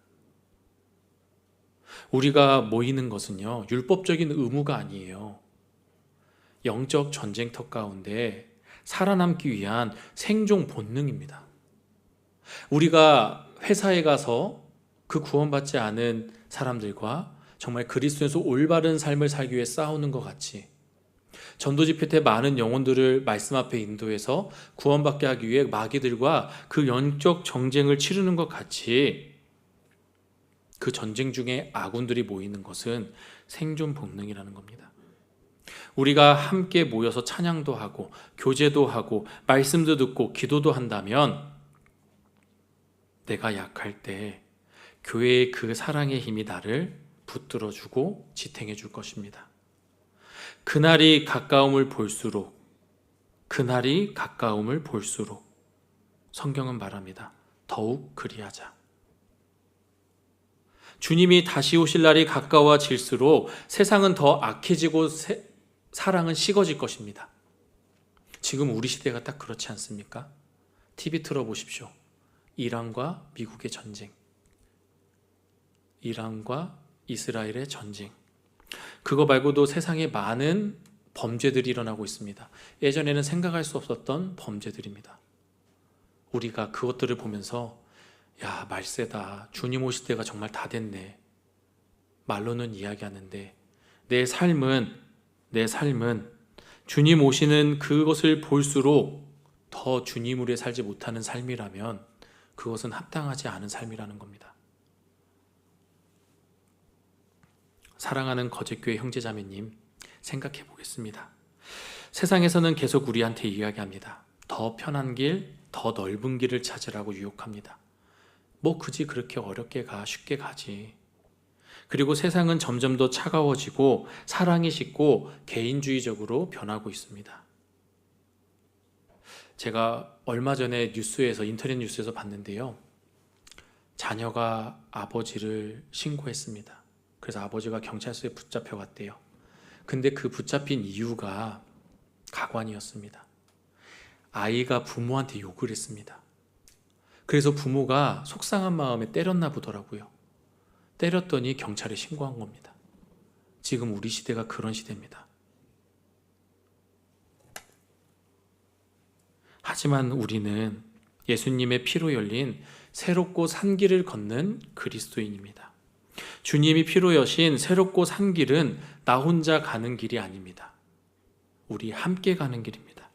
A: 우리가 모이는 것은요, 율법적인 의무가 아니에요. 영적 전쟁터 가운데 살아남기 위한 생존 본능입니다. 우리가 회사에 가서 그 구원받지 않은 사람들과 정말 그리스도에서 올바른 삶을 살기 위해 싸우는 것 같이, 전도 집회 때 많은 영혼들을 말씀 앞에 인도해서 구원받게 하기 위해 마귀들과 그 영적 정쟁을 치르는 것 같이, 그 전쟁 중에 아군들이 모이는 것은 생존 본능이라는 겁니다. 우리가 함께 모여서 찬양도 하고 교제도 하고 말씀도 듣고 기도도 한다면 내가 약할 때 교회의 그 사랑의 힘이 나를 붙들어주고 지탱해 줄 것입니다. 그날이 가까움을 볼수록 성경은 말합니다. 더욱 그리하자. 주님이 다시 오실 날이 가까워질수록 세상은 더 악해지고 사랑은 식어질 것입니다. 지금 우리 시대가 딱 그렇지 않습니까? TV 틀어보십시오. 이란과 미국의 전쟁, 이란과 이스라엘의 전쟁, 그거 말고도 세상에 많은 범죄들이 일어나고 있습니다. 예전에는 생각할 수 없었던 범죄들입니다. 우리가 그것들을 보면서 야, 말세다. 주님 오실 때가 정말 다 됐네. 말로는 이야기하는데 내 삶은 주님 오시는 그것을 볼수록 더 주님으로 살지 못하는 삶이라면 그것은 합당하지 않은 삶이라는 겁니다. 사랑하는 거제교회 형제자매님, 생각해 보겠습니다. 세상에서는 계속 우리한테 이야기합니다. 더 편한 길, 더 넓은 길을 찾으라고 유혹합니다. 뭐 굳이 그렇게 어렵게 가, 쉽게 가지. 그리고 세상은 점점 더 차가워지고 사랑이 식고 개인주의적으로 변하고 있습니다. 제가 얼마 전에 인터넷 뉴스에서 봤는데요. 자녀가 아버지를 신고했습니다. 그래서 아버지가 경찰서에 붙잡혀갔대요. 근데 그 붙잡힌 이유가 가관이었습니다. 아이가 부모한테 욕을 했습니다. 그래서 부모가 속상한 마음에 때렸나 보더라고요. 때렸더니 경찰에 신고한 겁니다. 지금 우리 시대가 그런 시대입니다. 하지만 우리는 예수님의 피로 열린 새롭고 산 길을 걷는 그리스도인입니다. 주님이 피로 여신 새롭고 산 길은 나 혼자 가는 길이 아닙니다. 우리 함께 가는 길입니다.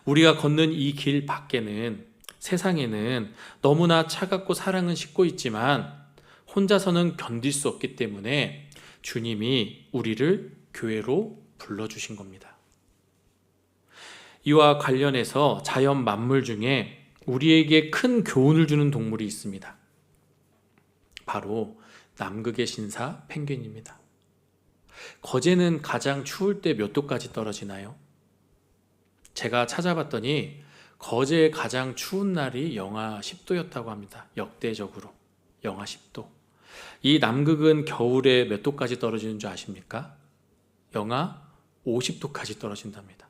A: 우리가 걷는 이 길 밖에는, 세상에는 너무나 차갑고 사랑은 식고 있지만 혼자서는 견딜 수 없기 때문에 주님이 우리를 교회로 불러주신 겁니다. 이와 관련해서 자연 만물 중에 우리에게 큰 교훈을 주는 동물이 있습니다. 바로 남극의 신사 펭귄입니다. 거제는 가장 추울 때 몇 도까지 떨어지나요? 제가 찾아봤더니 거제의 가장 추운 날이 영하 10도였다고 합니다. 역대적으로 영하 10도. 이 남극은 겨울에 몇 도까지 떨어지는 줄 아십니까? 영하 50도까지 떨어진답니다.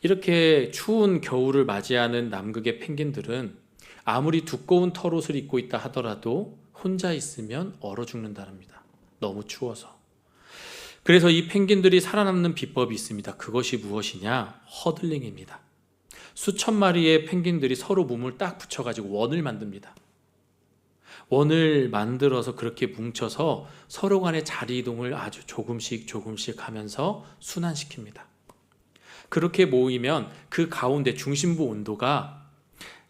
A: 이렇게 추운 겨울을 맞이하는 남극의 펭귄들은 아무리 두꺼운 털옷을 입고 있다 하더라도 혼자 있으면 얼어 죽는다랍니다. 너무 추워서. 그래서 이 펭귄들이 살아남는 비법이 있습니다. 그것이 무엇이냐? 허들링입니다. 수천 마리의 펭귄들이 서로 몸을 딱 붙여가지고 원을 만듭니다. 원을 만들어서 그렇게 뭉쳐서 서로 간의 자리 이동을 아주 조금씩 하면서 순환시킵니다. 그렇게 모이면 그 가운데 중심부 온도가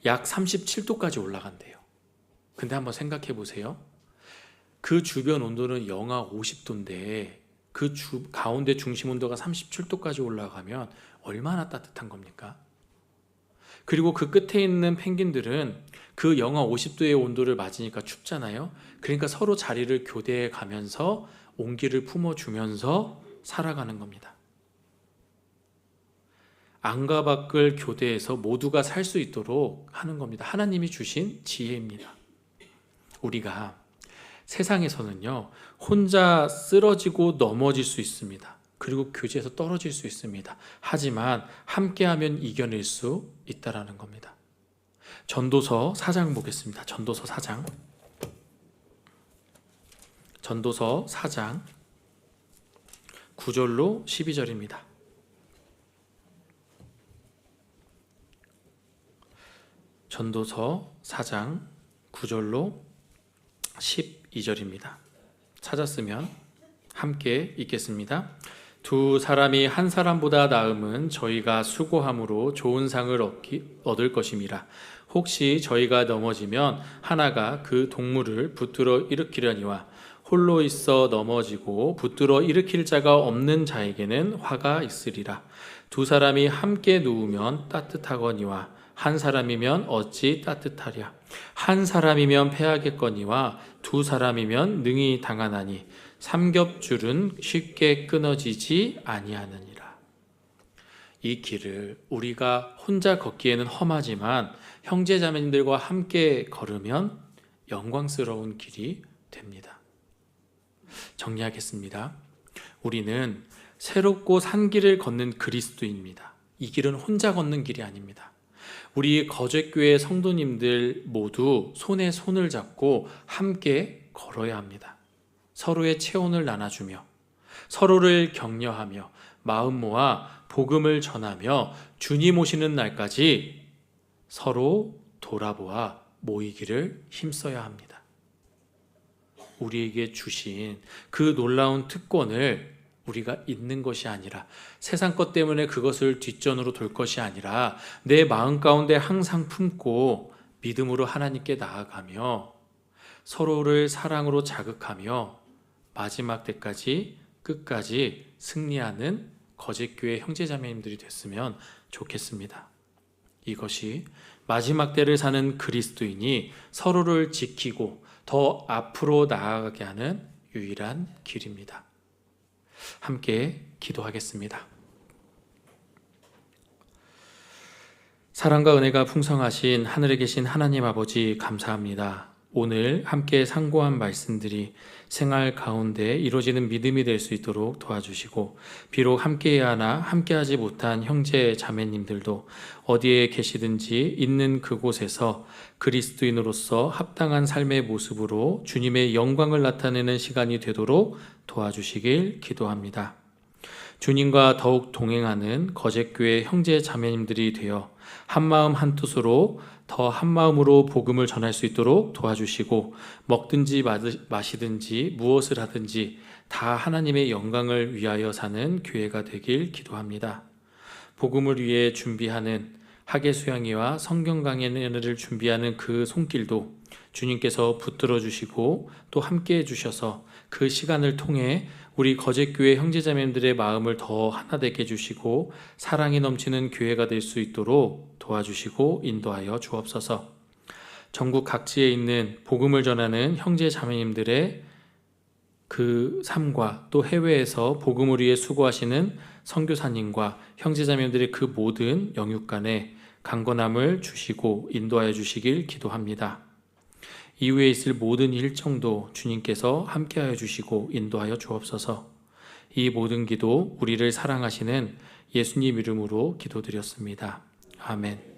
A: 약 37도까지 올라간대요. 근데 한번 생각해 보세요. 그 주변 온도는 영하 50도인데 그 가운데 중심 온도가 37도까지 올라가면 얼마나 따뜻한 겁니까? 그리고 그 끝에 있는 펭귄들은 그 영하 50도의 온도를 맞으니까 춥잖아요. 그러니까 서로 자리를 교대해 가면서 온기를 품어주면서 살아가는 겁니다. 안과 밖을 교대해서 모두가 살 수 있도록 하는 겁니다. 하나님이 주신 지혜입니다. 우리가 세상에서는요, 혼자 쓰러지고 넘어질 수 있습니다. 그리고 교제에서 떨어질 수 있습니다. 하지만 함께하면 이겨낼 수 있다라는 겁니다. 전도서 4장 보겠습니다. 전도서 4장 9절로 12절입니다. 전도서 4장 9절로 12절입니다. 찾았으면 함께 읽겠습니다. 두 사람이 한 사람보다 나음은 저희가 수고함으로 좋은 상을 얻을 것임이라. 혹시 저희가 넘어지면 하나가 그 동물을 붙들어 일으키려니와 홀로 있어 넘어지고 붙들어 일으킬 자가 없는 자에게는 화가 있으리라. 두 사람이 함께 누우면 따뜻하거니와 한 사람이면 어찌 따뜻하랴. 한 사람이면 패하겠거니와 두 사람이면 능히 당하나니 삼겹줄은 쉽게 끊어지지 아니하느니라. 이 길을 우리가 혼자 걷기에는 험하지만 형제자매님들과 함께 걸으면 영광스러운 길이 됩니다. 정리하겠습니다. 우리는 새롭고 산 길을 걷는 그리스도인입니다. 이 길은 혼자 걷는 길이 아닙니다. 우리 거제교회 성도님들 모두 손에 손을 잡고 함께 걸어야 합니다. 서로의 체온을 나눠주며 서로를 격려하며 마음 모아 복음을 전하며 주님 오시는 날까지 서로 돌아보아 모이기를 힘써야 합니다. 우리에게 주신 그 놀라운 특권을 우리가 잊는 것이 아니라 세상 것 때문에 그것을 뒷전으로 돌 것이 아니라 내 마음 가운데 항상 품고 믿음으로 하나님께 나아가며 서로를 사랑으로 자극하며 마지막 때까지 끝까지 승리하는 거제교회 형제자매님들이 됐으면 좋겠습니다. 이것이 마지막 때를 사는 그리스도인이 서로를 지키고 더 앞으로 나아가게 하는 유일한 길입니다. 함께 기도하겠습니다. 사랑과 은혜가 풍성하신 하늘에 계신 하나님 아버지 감사합니다. 오늘 함께 상고한 말씀들이 생활 가운데 이루어지는 믿음이 될 수 있도록 도와주시고, 비록 함께해야 하나 함께하지 못한 형제 자매님들도 어디에 계시든지 있는 그곳에서 그리스도인으로서 합당한 삶의 모습으로 주님의 영광을 나타내는 시간이 되도록 도와주시길 기도합니다. 주님과 더욱 동행하는 거제교회 형제 자매님들이 되어 한마음 한뜻으로 더 한마음으로 복음을 전할 수 있도록 도와주시고, 먹든지 마시든지 무엇을 하든지 다 하나님의 영광을 위하여 사는 교회가 되길 기도합니다. 복음을 위해 준비하는 학예 수양회와 성경 강연을 준비하는 그 손길도 주님께서 붙들어 주시고 또 함께 해주셔서 그 시간을 통해 우리 거제교회 형제자매들의 마음을 더 하나 되게 해주시고 사랑이 넘치는 교회가 될 수 있도록 도와주시고 인도하여 주옵소서. 전국 각지에 있는 복음을 전하는 형제자매님들의 그 삶과 또 해외에서 복음을 위해 수고하시는 선교사님과 형제자매들의 그 모든 영육간에 강건함을 주시고 인도하여 주시길 기도합니다. 이후에 있을 모든 일정도 주님께서 함께하여 주시고 인도하여 주옵소서. 이 모든 기도 우리를 사랑하시는 예수님 이름으로 기도드렸습니다. 아멘.